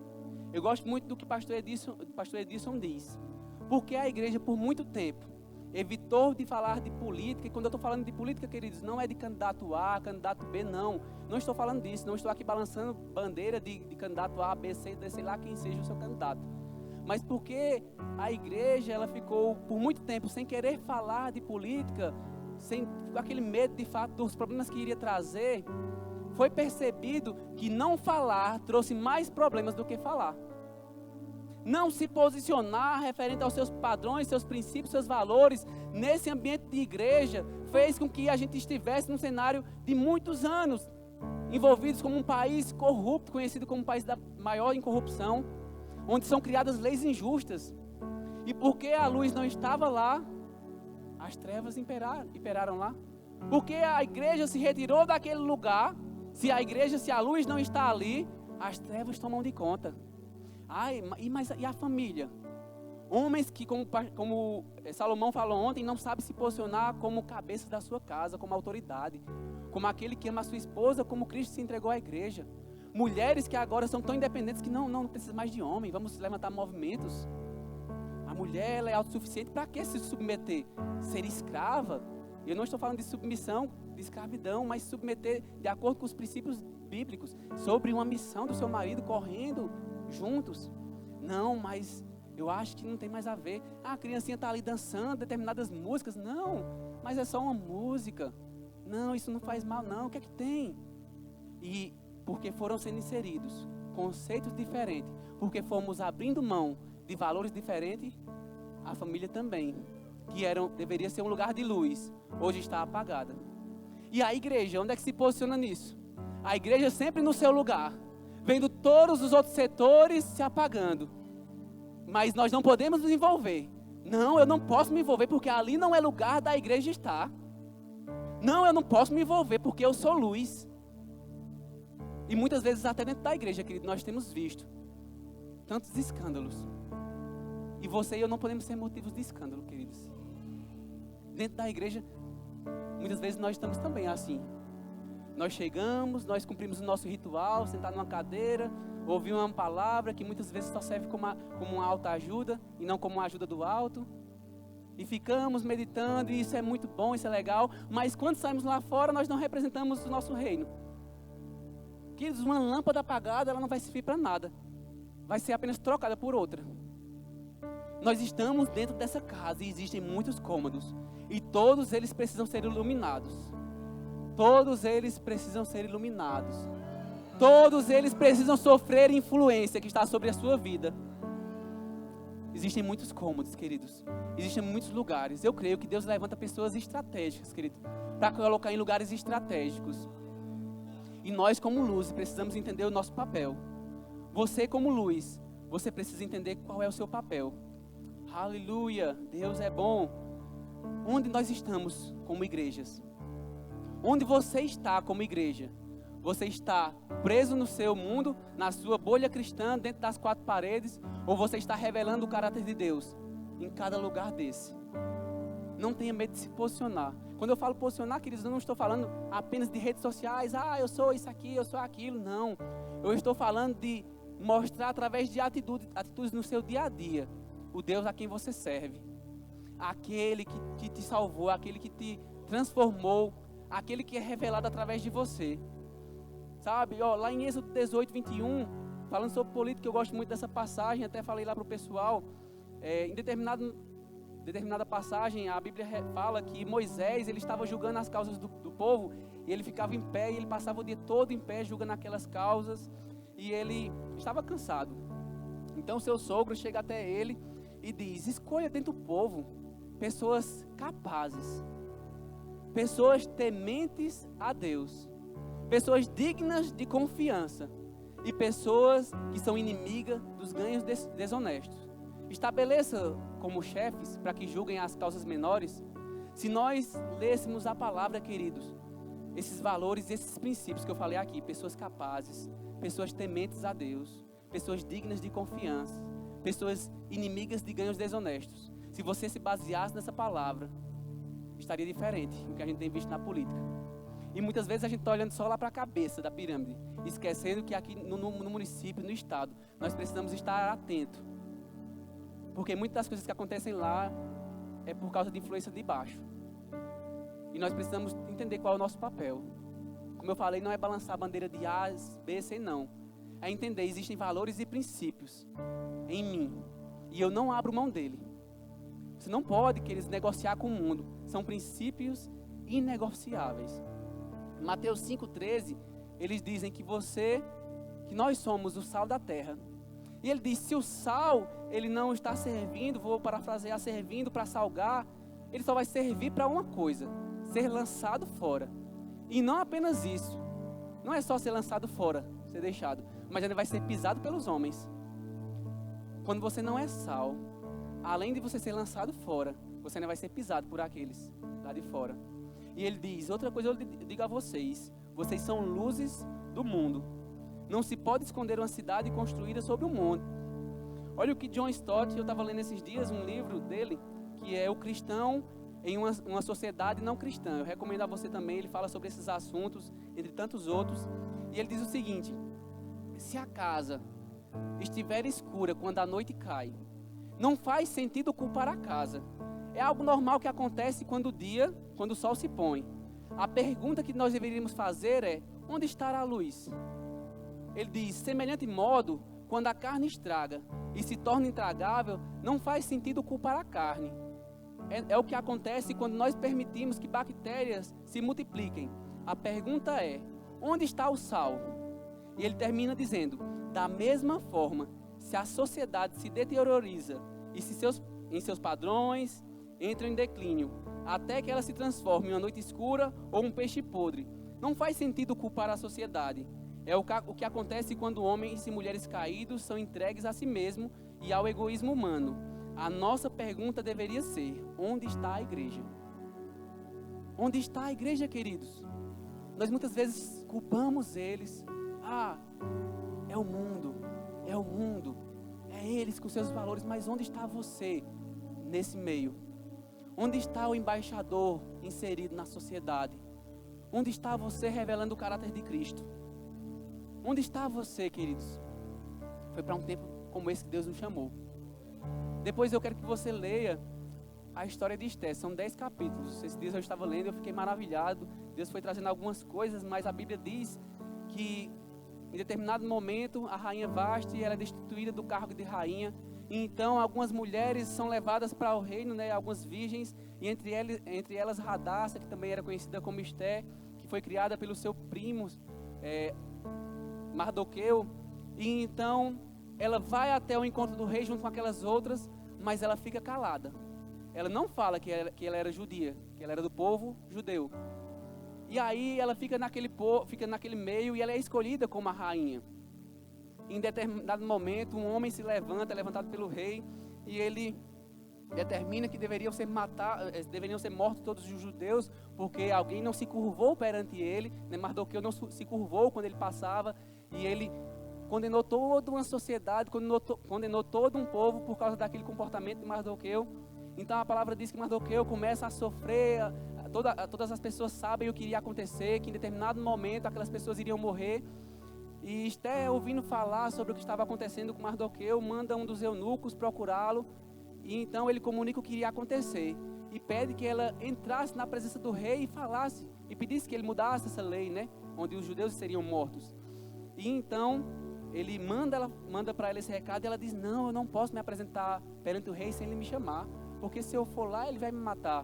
Speaker 1: Eu gosto muito do que o pastor Edson diz. Porque a igreja, por muito tempo, evitou de falar de política. E quando eu estou falando de política, queridos, não é de candidato A, candidato B, não. Não estou falando disso, não estou aqui balançando bandeira de candidato A, B, C, D, sei lá quem seja o seu candidato. Mas porque a igreja, ela ficou por muito tempo sem querer falar de política, com aquele medo de fato dos problemas que iria trazer, foi percebido que não falar trouxe mais problemas do que falar. Não se posicionar referente aos seus padrões, seus princípios, seus valores, nesse ambiente de igreja, fez com que a gente estivesse num cenário de muitos anos, envolvidos como um país corrupto, conhecido como o país da maior incorrupção, onde são criadas leis injustas. E porque a luz não estava lá, as trevas imperaram lá. Porque a igreja se retirou daquele lugar, se a luz não está ali, as trevas tomam de conta. E a família? Homens que, como Salomão falou ontem, não sabem se posicionar como cabeça da sua casa, como autoridade, como aquele que ama a sua esposa, como Cristo se entregou à igreja. Mulheres que agora são tão independentes que não precisa mais de homem, vamos levantar movimentos. A mulher, ela é autossuficiente, para que se submeter? Ser escrava? Eu não estou falando de submissão, de escravidão, mas submeter de acordo com os princípios bíblicos, sobre uma missão do seu marido, correndo juntos. Não, mas eu acho que não tem mais a ver. A criancinha está ali dançando determinadas músicas. Não, mas é só uma música. Não, isso não faz mal não, o que é que tem? E porque foram sendo inseridos conceitos diferentes, porque fomos abrindo mão de valores diferentes, a família também, que deveria ser um lugar de luz, hoje está apagada. E a igreja, onde é que se posiciona nisso? A igreja sempre no seu lugar, vendo todos os outros setores se apagando. Mas nós não podemos nos envolver. Não, eu não posso me envolver porque ali não é lugar da igreja estar. Não, eu não posso me envolver porque eu sou luz. E muitas vezes até dentro da igreja, querido, nós temos visto tantos escândalos. E você e eu não podemos ser motivos de escândalo, queridos. Dentro da igreja, muitas vezes nós estamos também assim. Nós chegamos, nós cumprimos o nosso ritual, sentar numa cadeira, ouvir uma palavra que muitas vezes só serve como uma autoajuda e não como uma ajuda do alto. E ficamos meditando, e isso é muito bom, isso é legal. Mas quando saímos lá fora, nós não representamos o nosso reino. Queridos, uma lâmpada apagada, ela não vai servir para nada. Vai ser apenas trocada por outra. Nós estamos dentro dessa casa e existem muitos cômodos. E todos eles precisam ser iluminados. Todos eles precisam ser iluminados. Todos eles precisam sofrer influência que está sobre a sua vida. Existem muitos cômodos, queridos. Existem muitos lugares. Eu creio que Deus levanta pessoas estratégicas, querido, para colocar em lugares estratégicos. E nós, como luz, precisamos entender o nosso papel. Você, como luz, você precisa entender qual é o seu papel. Aleluia, Deus é bom. Onde nós estamos como igrejas? Onde você está como igreja? Você está preso no seu mundo, na sua bolha cristã, dentro das quatro paredes? Ou você está revelando o caráter de Deus em cada lugar desse? Não tenha medo de se posicionar. Quando eu falo posicionar, queridos, eu não estou falando apenas de redes sociais. Eu sou isso aqui, eu sou aquilo. Não. Eu estou falando de mostrar através de atitudes no seu dia a dia o Deus a quem você serve. Aquele que te salvou, aquele que te transformou, aquele que é revelado através de você. Sabe, lá em Êxodo 18, 21, falando sobre política, eu gosto muito dessa passagem, até falei lá para o pessoal, em determinada passagem, a Bíblia fala que Moisés, ele estava julgando as causas do povo, e ele ficava em pé, e ele passava o dia todo em pé, julgando aquelas causas, e ele estava cansado. Então seu sogro chega até ele e diz: escolha dentro do povo pessoas capazes, pessoas tementes a Deus, pessoas dignas de confiança e pessoas que são inimigas dos ganhos desonestos. Estabeleça como chefes para que julguem as causas menores. Se nós lêssemos a palavra, queridos, esses valores, esses princípios que eu falei aqui, pessoas capazes, pessoas tementes a Deus, pessoas dignas de confiança, pessoas inimigas de ganhos desonestos. Se você se baseasse nessa palavra, estaria diferente do que a gente tem visto na política. E muitas vezes a gente está olhando só lá para a cabeça da pirâmide, esquecendo que aqui no município, no estado, nós precisamos estar atentos. Porque muitas das coisas que acontecem lá é por causa de influência de baixo. E nós precisamos entender qual é o nosso papel. Como eu falei, não é balançar a bandeira de A, B, C, não. É entender, existem valores e princípios em mim. E eu não abro mão dele. Você não pode, queridos, negociar com o mundo. São princípios inegociáveis. Mateus 5,13, eles dizem que nós somos o sal da terra. E ele diz, se o sal, ele não está servindo, vou parafrasear, servindo para salgar, ele só vai servir para uma coisa, ser lançado fora. E não apenas isso, não é só ser lançado fora, ser deixado, mas ele vai ser pisado pelos homens. Quando você não é sal, além de você ser lançado fora, você ainda vai ser pisado por aqueles lá de fora. E ele diz, outra coisa eu digo a vocês, vocês são luzes do mundo. Não se pode esconder uma cidade construída sobre um monte. Olha o que John Stott, eu estava lendo esses dias um livro dele, que é o cristão em uma sociedade não cristã. Eu recomendo a você também, ele fala sobre esses assuntos, entre tantos outros. E ele diz o seguinte, se a casa estiver escura quando a noite cai, não faz sentido culpar a casa. É algo normal que acontece quando o sol se põe. A pergunta que nós deveríamos fazer é, onde estará a luz? Ele diz, semelhante modo, quando a carne estraga e se torna intragável, não faz sentido culpar a carne. É o que acontece quando nós permitimos que bactérias se multipliquem. A pergunta é, onde está o sal? E ele termina dizendo, da mesma forma, se a sociedade se deterioriza e se em seus padrões entram em declínio, até que ela se transforme em uma noite escura ou um peixe podre, não faz sentido culpar a sociedade. É o que acontece quando homens e mulheres caídos são entregues a si mesmo e ao egoísmo humano. A nossa pergunta deveria ser, onde está a igreja? Onde está a igreja, queridos? Nós muitas vezes culpamos eles. É o mundo, é eles com seus valores, mas onde está você nesse meio? Onde está o embaixador inserido na sociedade? Onde está você revelando o caráter de Cristo? Onde está você, queridos? Foi para um tempo como esse que Deus nos chamou. Depois eu quero que você leia a história de Esté. São 10 capítulos. Esses dias eu estava lendo e eu fiquei maravilhado. Deus foi trazendo algumas coisas, mas a Bíblia diz que em determinado momento a rainha Vasti era destituída do cargo de rainha. E então algumas mulheres são levadas para o reino, né, algumas virgens, e entre elas Radassa, que também era conhecida como Esté, que foi criada pelo seu primo Mardoqueu. E então ela vai até o encontro do rei junto com aquelas outras, mas ela fica calada. Ela não fala que ela era judia, que ela era do povo judeu. E aí ela fica naquele meio e ela é escolhida como a rainha. Em determinado momento, um homem se levanta, levantado pelo rei, e ele determina que deveriam ser mortos todos os judeus, porque alguém não se curvou perante ele, né? Mardoqueu não se curvou quando ele passava, e ele condenou toda uma sociedade, condenou todo um povo por causa daquele comportamento de Mardoqueu. Então a palavra diz que Mardoqueu começa a sofrer, todas as pessoas sabem o que iria acontecer, que em determinado momento aquelas pessoas iriam morrer. E Esté, ouvindo falar sobre o que estava acontecendo com Mardoqueu, manda um dos eunucos procurá-lo, e então ele comunica o que iria acontecer, e pede que ela entrasse na presença do rei e falasse, e pedisse que ele mudasse essa lei, né, onde os judeus seriam mortos. E então ele manda para ela esse recado, e ela diz, não, eu não posso me apresentar perante o rei sem ele me chamar, porque se eu for lá ele vai me matar.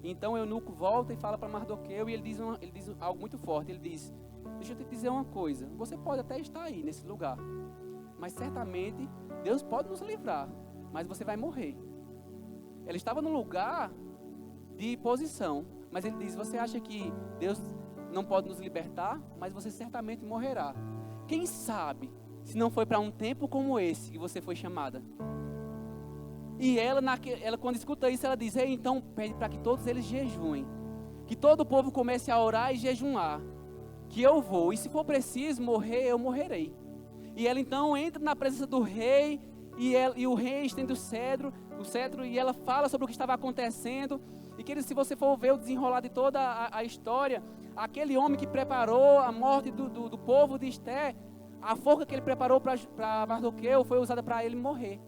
Speaker 1: Então o eunuco volta e fala para Mardoqueu, e ele diz algo muito forte, ele diz, deixa eu te dizer uma coisa, você pode até estar aí nesse lugar, mas certamente Deus pode nos livrar, mas você vai morrer. Ela estava num lugar de posição, mas ele diz, você acha que Deus não pode nos libertar, mas você certamente morrerá. Quem sabe se não foi para um tempo como esse que você foi chamada? E ela quando escuta isso, ela diz, então pede para que todos eles jejuem, que todo o povo comece a orar e jejuar, que eu vou, e se for preciso morrer, eu morrerei. E ela então entra na presença do rei, e o rei estende o cetro, e ela fala sobre o que estava acontecendo. E querido, se você for ver o desenrolar de toda a história, aquele homem que preparou a morte do povo de Esté, a forca que ele preparou para Mardoqueu foi usada para ele morrer.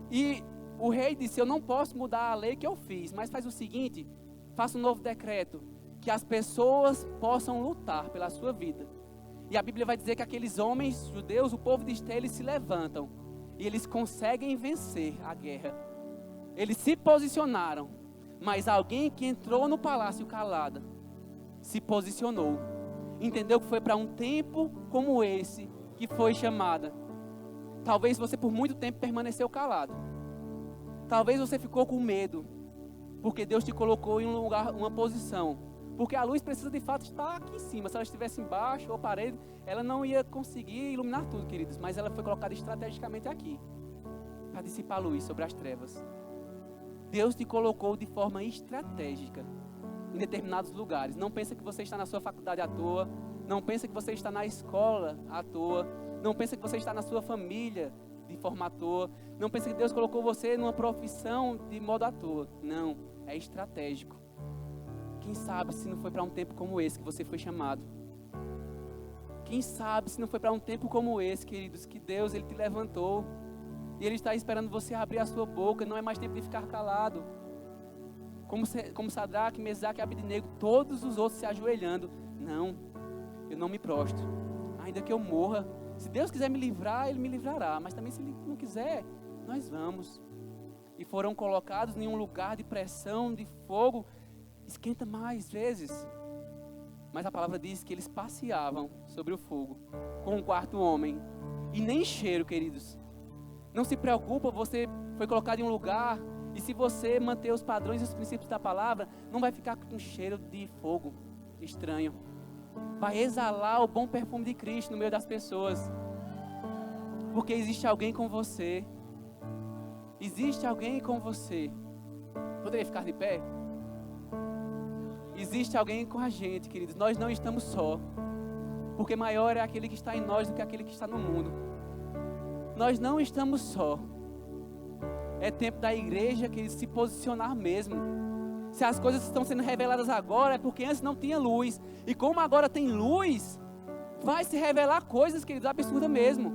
Speaker 1: E o rei disse, eu não posso mudar a lei que eu fiz, mas faz o seguinte, faça um novo decreto, que as pessoas possam lutar pela sua vida. E a Bíblia vai dizer que aqueles homens judeus, o povo de Esté, eles se levantam e eles conseguem vencer a guerra. Eles se posicionaram, mas alguém que entrou no palácio calada se posicionou. entendeu que foi para um tempo como esse que foi chamada. Talvez você por muito tempo permaneceu calado. Talvez você ficou com medo, porque Deus te colocou em um lugar, uma posição. Porque a luz precisa de fato estar aqui em cima. Se ela estivesse embaixo ou parede, ela não ia conseguir iluminar tudo, queridos. Mas ela foi colocada estrategicamente aqui, para dissipar a luz sobre as trevas. Deus te colocou de forma estratégica em determinados lugares. Não pensa que você está na sua faculdade à toa. Não pensa que você está na escola à toa. Não pensa que você está na sua família de forma à toa. Não pensa que Deus colocou você numa profissão de modo à toa. Não, é estratégico. Quem sabe se não foi para um tempo como esse que você foi chamado. Quem sabe se não foi para um tempo como esse, queridos, que Deus Ele te levantou. E Ele está esperando você abrir a sua boca. Não é mais tempo de ficar calado. Como Sadraque, Mesaque e Abednego, todos os outros se ajoelhando. Não, eu não me prostro. Ainda que eu morra, se Deus quiser me livrar, Ele me livrará. Mas também se Ele não quiser, nós vamos. E foram colocados em um lugar de pressão, de fogo. Esquenta mais vezes. Mas a palavra diz que eles passeavam sobre o fogo com um quarto homem. E nem cheiro, queridos. Não se preocupa, você foi colocado em um lugar. E se você manter os padrões e os princípios da palavra, não vai ficar com cheiro de fogo estranho. Vai exalar o bom perfume de Cristo no meio das pessoas. Porque existe alguém com você. Existe alguém com você. Poderia ficar de pé? Existe alguém com a gente, queridos. Nós não estamos só. Porque maior é aquele que está em nós do que aquele que está no mundo. Nós não estamos só. É tempo da igreja, queridos, se posicionar mesmo. Se as coisas estão sendo reveladas agora, é porque antes não tinha luz. E como agora tem luz, vai se revelar coisas, queridos, absurdas mesmo.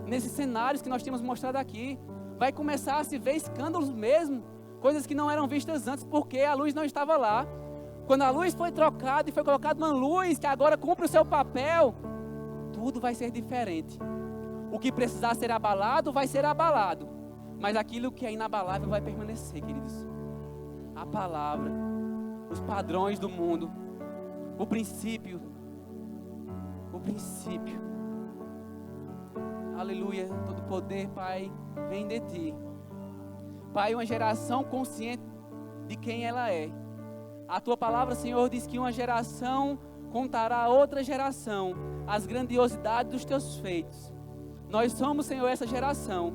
Speaker 1: Nesses cenários que nós temos mostrado aqui, vai começar a se ver escândalos mesmo. Coisas que não eram vistas antes, porque a luz não estava lá. Quando a luz foi trocada e foi colocada uma luz que agora cumpre o seu papel, tudo vai ser diferente. O que precisar ser abalado, vai ser abalado. Mas aquilo que é inabalável vai permanecer, queridos. A palavra, os padrões do mundo, o princípio. Aleluia, todo poder, Pai, vem de Ti. Pai, uma geração consciente de quem ela é. A Tua palavra, Senhor, diz que uma geração contará a outra geração as grandiosidades dos Teus feitos. Nós somos, Senhor, essa geração.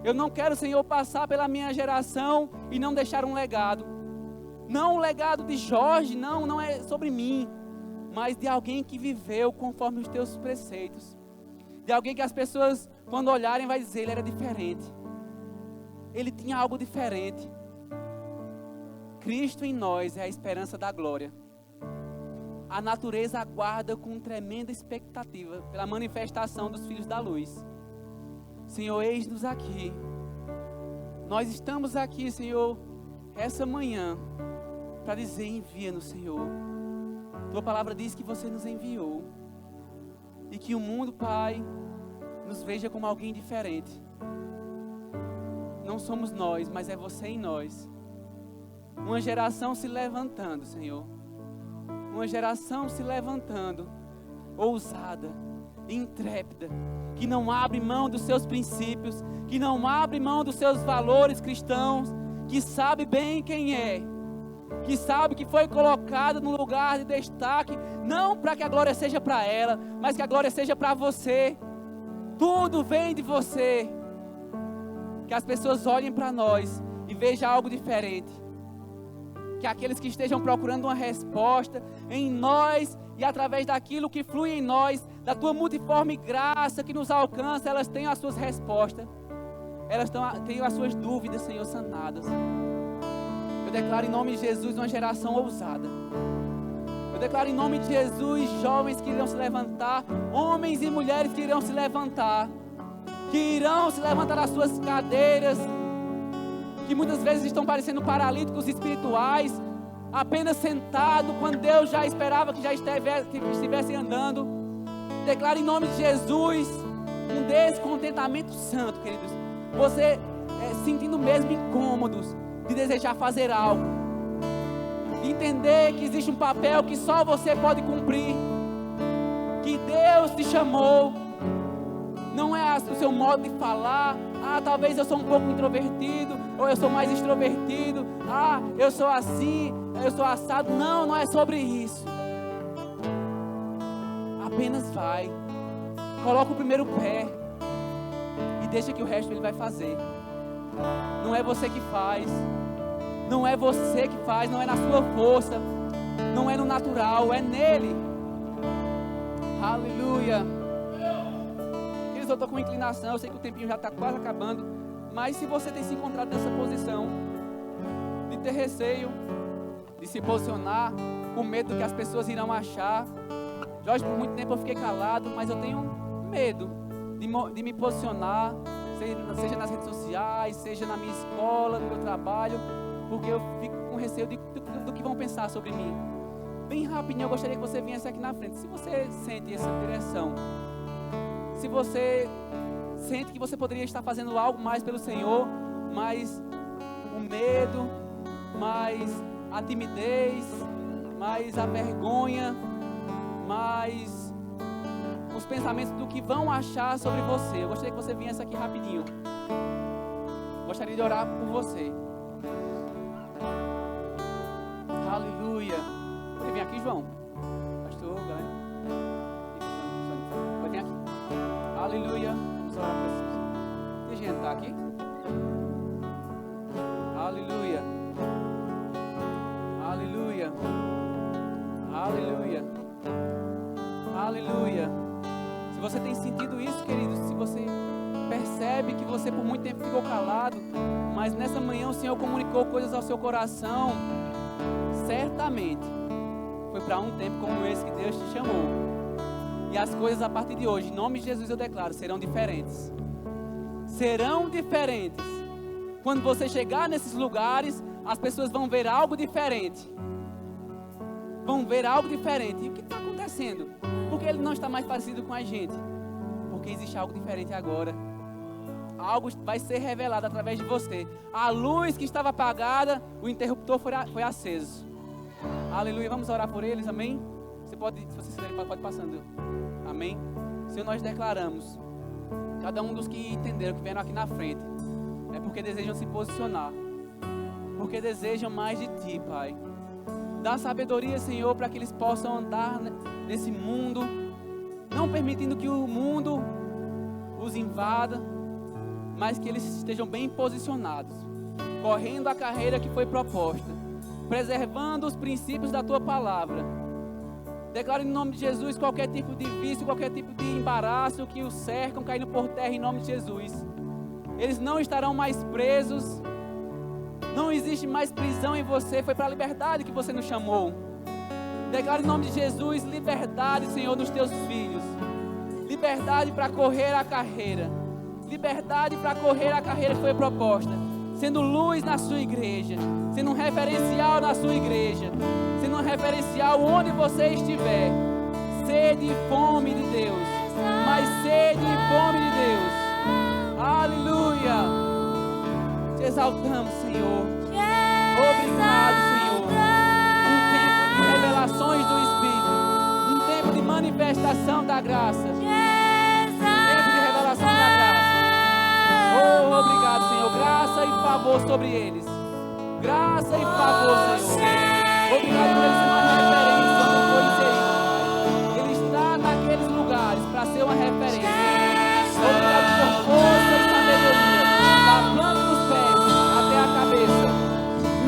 Speaker 1: Eu não quero, Senhor, passar pela minha geração e não deixar um legado. Não o legado de Jorge, não é sobre mim, mas de alguém que viveu conforme os teus preceitos. De alguém que as pessoas, quando olharem, vai dizer, ele era diferente. Ele tinha algo diferente. Cristo em nós é a esperança da glória. A natureza aguarda com tremenda expectativa pela manifestação dos filhos da luz. Senhor, eis-nos aqui. Nós estamos aqui, Senhor, essa manhã, para dizer, envia-nos, Senhor. Tua palavra diz que você nos enviou. E que o mundo, Pai, nos veja como alguém diferente. Não somos nós, mas é você em nós. Uma geração se levantando, Senhor. Uma geração se levantando, ousada, intrépida, que não abre mão dos seus princípios, que não abre mão dos seus valores cristãos, que sabe bem quem é, que sabe que foi colocada num lugar de destaque, não para que a glória seja para ela, mas que a glória seja para você. Tudo vem de você. Que as pessoas olhem para nós e vejam algo diferente. Que aqueles que estejam procurando uma resposta em nós e através daquilo que flui em nós, da tua multiforme graça que nos alcança, elas tenham as suas respostas. Elas tenham as suas dúvidas, Senhor, sanadas. Eu declaro em nome de Jesus uma geração ousada. Eu declaro em nome de Jesus jovens que irão se levantar, homens e mulheres que irão se levantar, das suas cadeiras, que muitas vezes estão parecendo paralíticos espirituais, apenas sentados, quando Deus já esperava que estivessem andando. Declaro em nome de Jesus um descontentamento santo, queridos. Você sentindo mesmo incômodos de desejar fazer algo, de entender que existe um papel que só você pode cumprir. que Deus te chamou. Não é o seu modo de falar. Talvez eu sou um pouco introvertido, ou eu sou mais extrovertido. Eu sou assim, eu sou assado. Não é sobre isso. Apenas vai. Coloca o primeiro pé e deixa que o resto Ele vai fazer. Não é você que faz. Não é você que faz, não é na sua força, não é no natural, é nele. Aleluia. Queridos, eu estou com inclinação, eu sei que o tempinho já está quase acabando, mas se você tem se encontrado nessa posição de ter receio, de se posicionar, com medo do que as pessoas irão achar. Jorge, por muito tempo eu fiquei calado, mas eu tenho medo de me posicionar, seja nas redes sociais, seja na minha escola, no meu trabalho, porque eu fico com receio do que vão pensar sobre mim. Bem rapidinho, eu gostaria que você viesse aqui na frente. Se você sente essa direção, se você sente que você poderia estar fazendo algo mais pelo Senhor, mas o medo, mais a timidez, mais a vergonha, mais os pensamentos do que vão achar sobre você. Eu gostaria que você viesse aqui rapidinho. Gostaria de orar por você. Aleluia. Você vem aqui, João? Pastor, galera. Vai vir aqui. Aleluia. Vamos orar para vocês. Deixa eu entrar aqui. Aleluia. Aleluia. Aleluia. Aleluia. Se você tem sentido isso, querido, se você percebe que você por muito tempo ficou calado, mas nessa manhã o Senhor comunicou coisas ao seu coração, certamente foi para um tempo como esse que Deus te chamou. E as coisas a partir de hoje, em nome de Jesus eu declaro, serão diferentes. Serão diferentes. Quando você chegar nesses lugares, as pessoas vão ver algo diferente. Vão ver algo diferente. E o que está acontecendo? Por que ele não está mais parecido com a gente? Porque existe algo diferente agora. Algo vai ser revelado através de você. A luz que estava apagada, o interruptor foi aceso. Aleluia. Vamos orar por eles, amém? Você pode, se você quiser, pode passando. Amém? Senhor, nós declaramos, cada um dos que entenderam, que vieram aqui na frente, é porque desejam se posicionar, porque desejam mais de Ti, Pai. Dá sabedoria, Senhor, para que eles possam andar nesse mundo, não permitindo que o mundo os invada, mas que eles estejam bem posicionados, correndo a carreira que foi proposta, preservando os princípios da Tua palavra. Declaro em nome de Jesus qualquer tipo de vício, qualquer tipo de embaraço que os cercam, caindo por terra em nome de Jesus. Eles não estarão mais presos, não existe mais prisão em você, foi para a liberdade que você nos chamou. Declaro em nome de Jesus liberdade, Senhor, dos Teus filhos, liberdade para correr a carreira, liberdade para correr a carreira que foi proposta, sendo luz na sua igreja, sendo um referencial na sua igreja, sendo um referencial onde você estiver. Sede e fome de Deus, mas sede e fome de Deus. Aleluia. Te exaltamos, Senhor. Obrigado, Senhor. Um tempo de revelações do Espírito, um tempo de manifestação da graça, um tempo de revelação da graça. Oh, obrigado, Senhor. Graça e favor sobre eles. Graça e favor, Senhor. Obrigado por ele ser uma referência onde foi inserido, Pai. Ele está naqueles lugares para ser uma referência. Obrigado por força e sabedoria, da planta dos pés até a cabeça.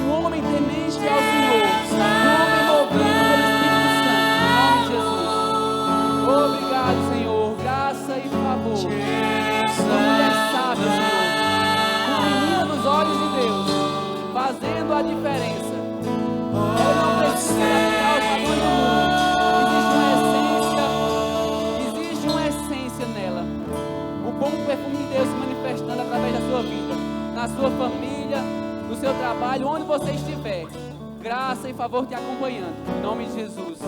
Speaker 1: Um homem temente ao Senhor, um homem movido pelo Espírito Santo, em nome de Jesus. Obrigado, Senhor. Graça e favor. Uma mulher sábia, Senhor, uma menina nos olhos de Deus, fazendo a diferença. Ela não precisa tirar os padrões do mundo. Existe uma essência nela. O bom perfume de Deus se manifestando através da sua vida, na sua família, no seu trabalho, onde você estiver. Graça e favor te acompanhando, em nome de Jesus.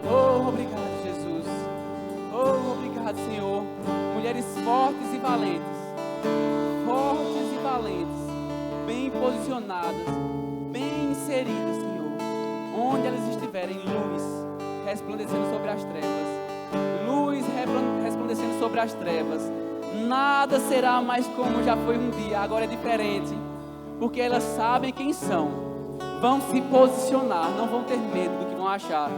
Speaker 1: Oh, obrigado, Jesus. Oh, obrigado, Senhor. Mulheres fortes e valentes. Fortes e valentes. Bem posicionadas. Bem inseridas, Senhor. Onde elas estiverem, luz. resplandecendo sobre as trevas. Luz resplandecendo sobre as trevas. Nada será mais como já foi um dia, agora é diferente. Porque elas sabem quem são. Vão se posicionar, não vão ter medo do que vão achar.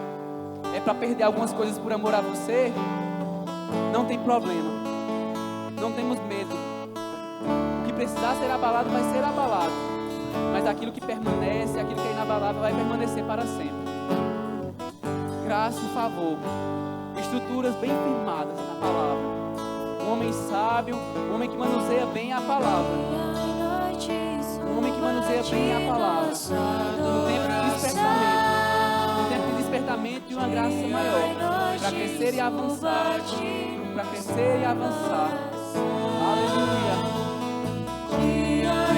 Speaker 1: É para perder algumas coisas por amor a você? Não tem problema. Não temos medo. O que precisar ser abalado vai ser abalado. Mas aquilo que permanece, aquilo que é inabalável vai permanecer para sempre. Graça e favor. Estruturas bem firmadas na palavra. Um homem sábio, um homem que manuseia bem a palavra. Um homem que manuseia bem a palavra. No tempo de despertamento. No tempo de despertamento de uma graça maior. Para crescer e avançar. Para crescer e avançar. Aleluia.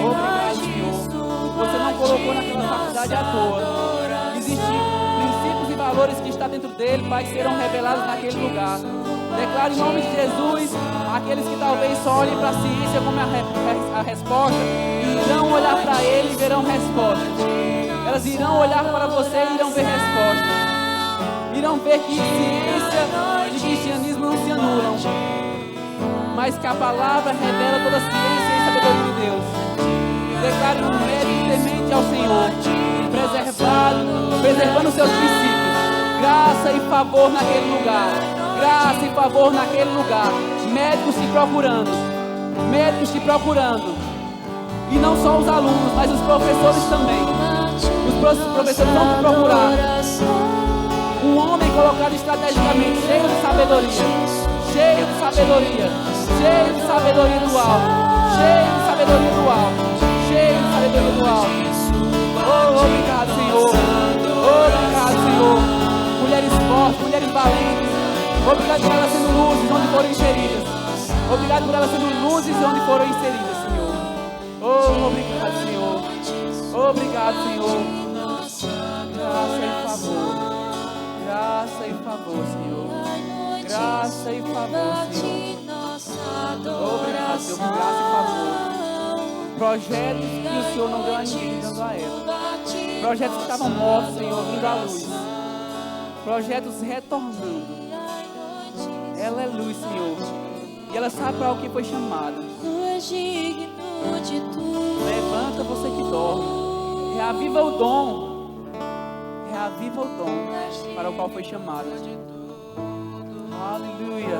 Speaker 1: Obrigado, Senhor. Você não colocou naquela faculdade à toa. Existem princípios e valores que estão dentro dele, Pai, que serão revelados naquele lugar. Declaro em nome de Jesus, aqueles que talvez só olhem para a ciência como a resposta, irão olhar para ele e verão resposta. Elas irão olhar para você e irão ver resposta. Irão ver que ciência e cristianismo não se anulam, mas que a palavra revela toda a ciência e sabedoria de Deus. Declare um médico temente ao Senhor, preservando seus princípios. Graça e favor naquele lugar. Graça e favor naquele lugar. Médicos te procurando. Médicos te procurando. E não só os alunos, mas os professores também. Os professores vão te procurar. Um homem colocado estrategicamente, cheio de sabedoria. Cheio de sabedoria. Cheio de sabedoria do alto. Cheio de sabedoria do alto. Cheio de sabedoria do alto. Oh, obrigado, Senhor. Obrigado, Senhor. Mulheres fortes, mulheres valentes. Obrigado por elas sendo luzes onde foram inseridas. Obrigado por elas sendo luzes onde foram inseridas, Senhor. Oh, obrigado, Senhor. Obrigado, Senhor. Graça e favor. Graça e favor, Senhor. Graça e favor, Senhor. Obrigado, Senhor, por graça e favor. Projetos que o Senhor não deu a ninguém, dando a ela. Projetos que estavam mortos, Senhor, vindo à luz. Projetos retornando. Ela é luz, Senhor. E ela sabe para o que foi chamada. Levanta você que dorme. Reaviva o dom. Reaviva o dom para o qual foi chamada. Aleluia.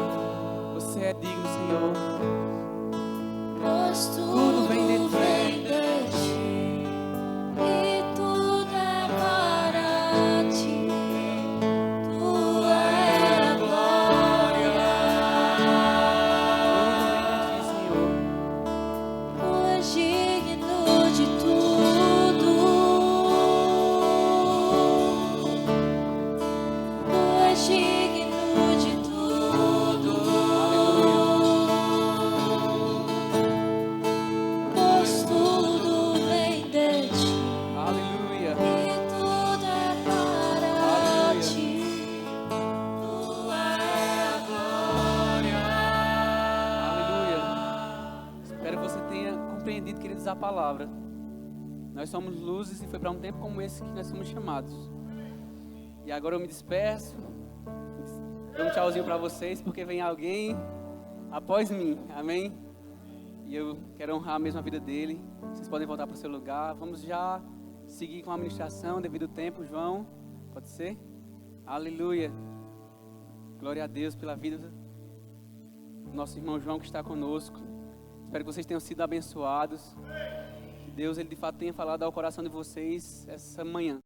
Speaker 1: Você é digno, Senhor. Tudo vem de ti.
Speaker 2: E tudo é para ti. Tua é a glória. Tu és digno de tudo. Tu és digno de tudo. Pois tudo vem de ti.
Speaker 1: Aleluia.
Speaker 2: E tudo é para ti. Tua é a glória.
Speaker 1: Aleluia. Espero que você tenha compreendido, queridos, a palavra. Nós somos luzes e foi para um tempo como esse que nós somos chamados. E agora eu me despeço. Dou um tchauzinho para vocês, porque vem alguém após mim. Amém? E eu quero honrar mesmo a vida dele. Vocês podem voltar para o seu lugar. Vamos já seguir com a administração devido ao tempo, João. Pode ser? Aleluia. Glória a Deus pela vida do nosso irmão João que está conosco. Espero que vocês tenham sido abençoados. Que Deus, ele de fato tenha falado ao coração de vocês essa manhã.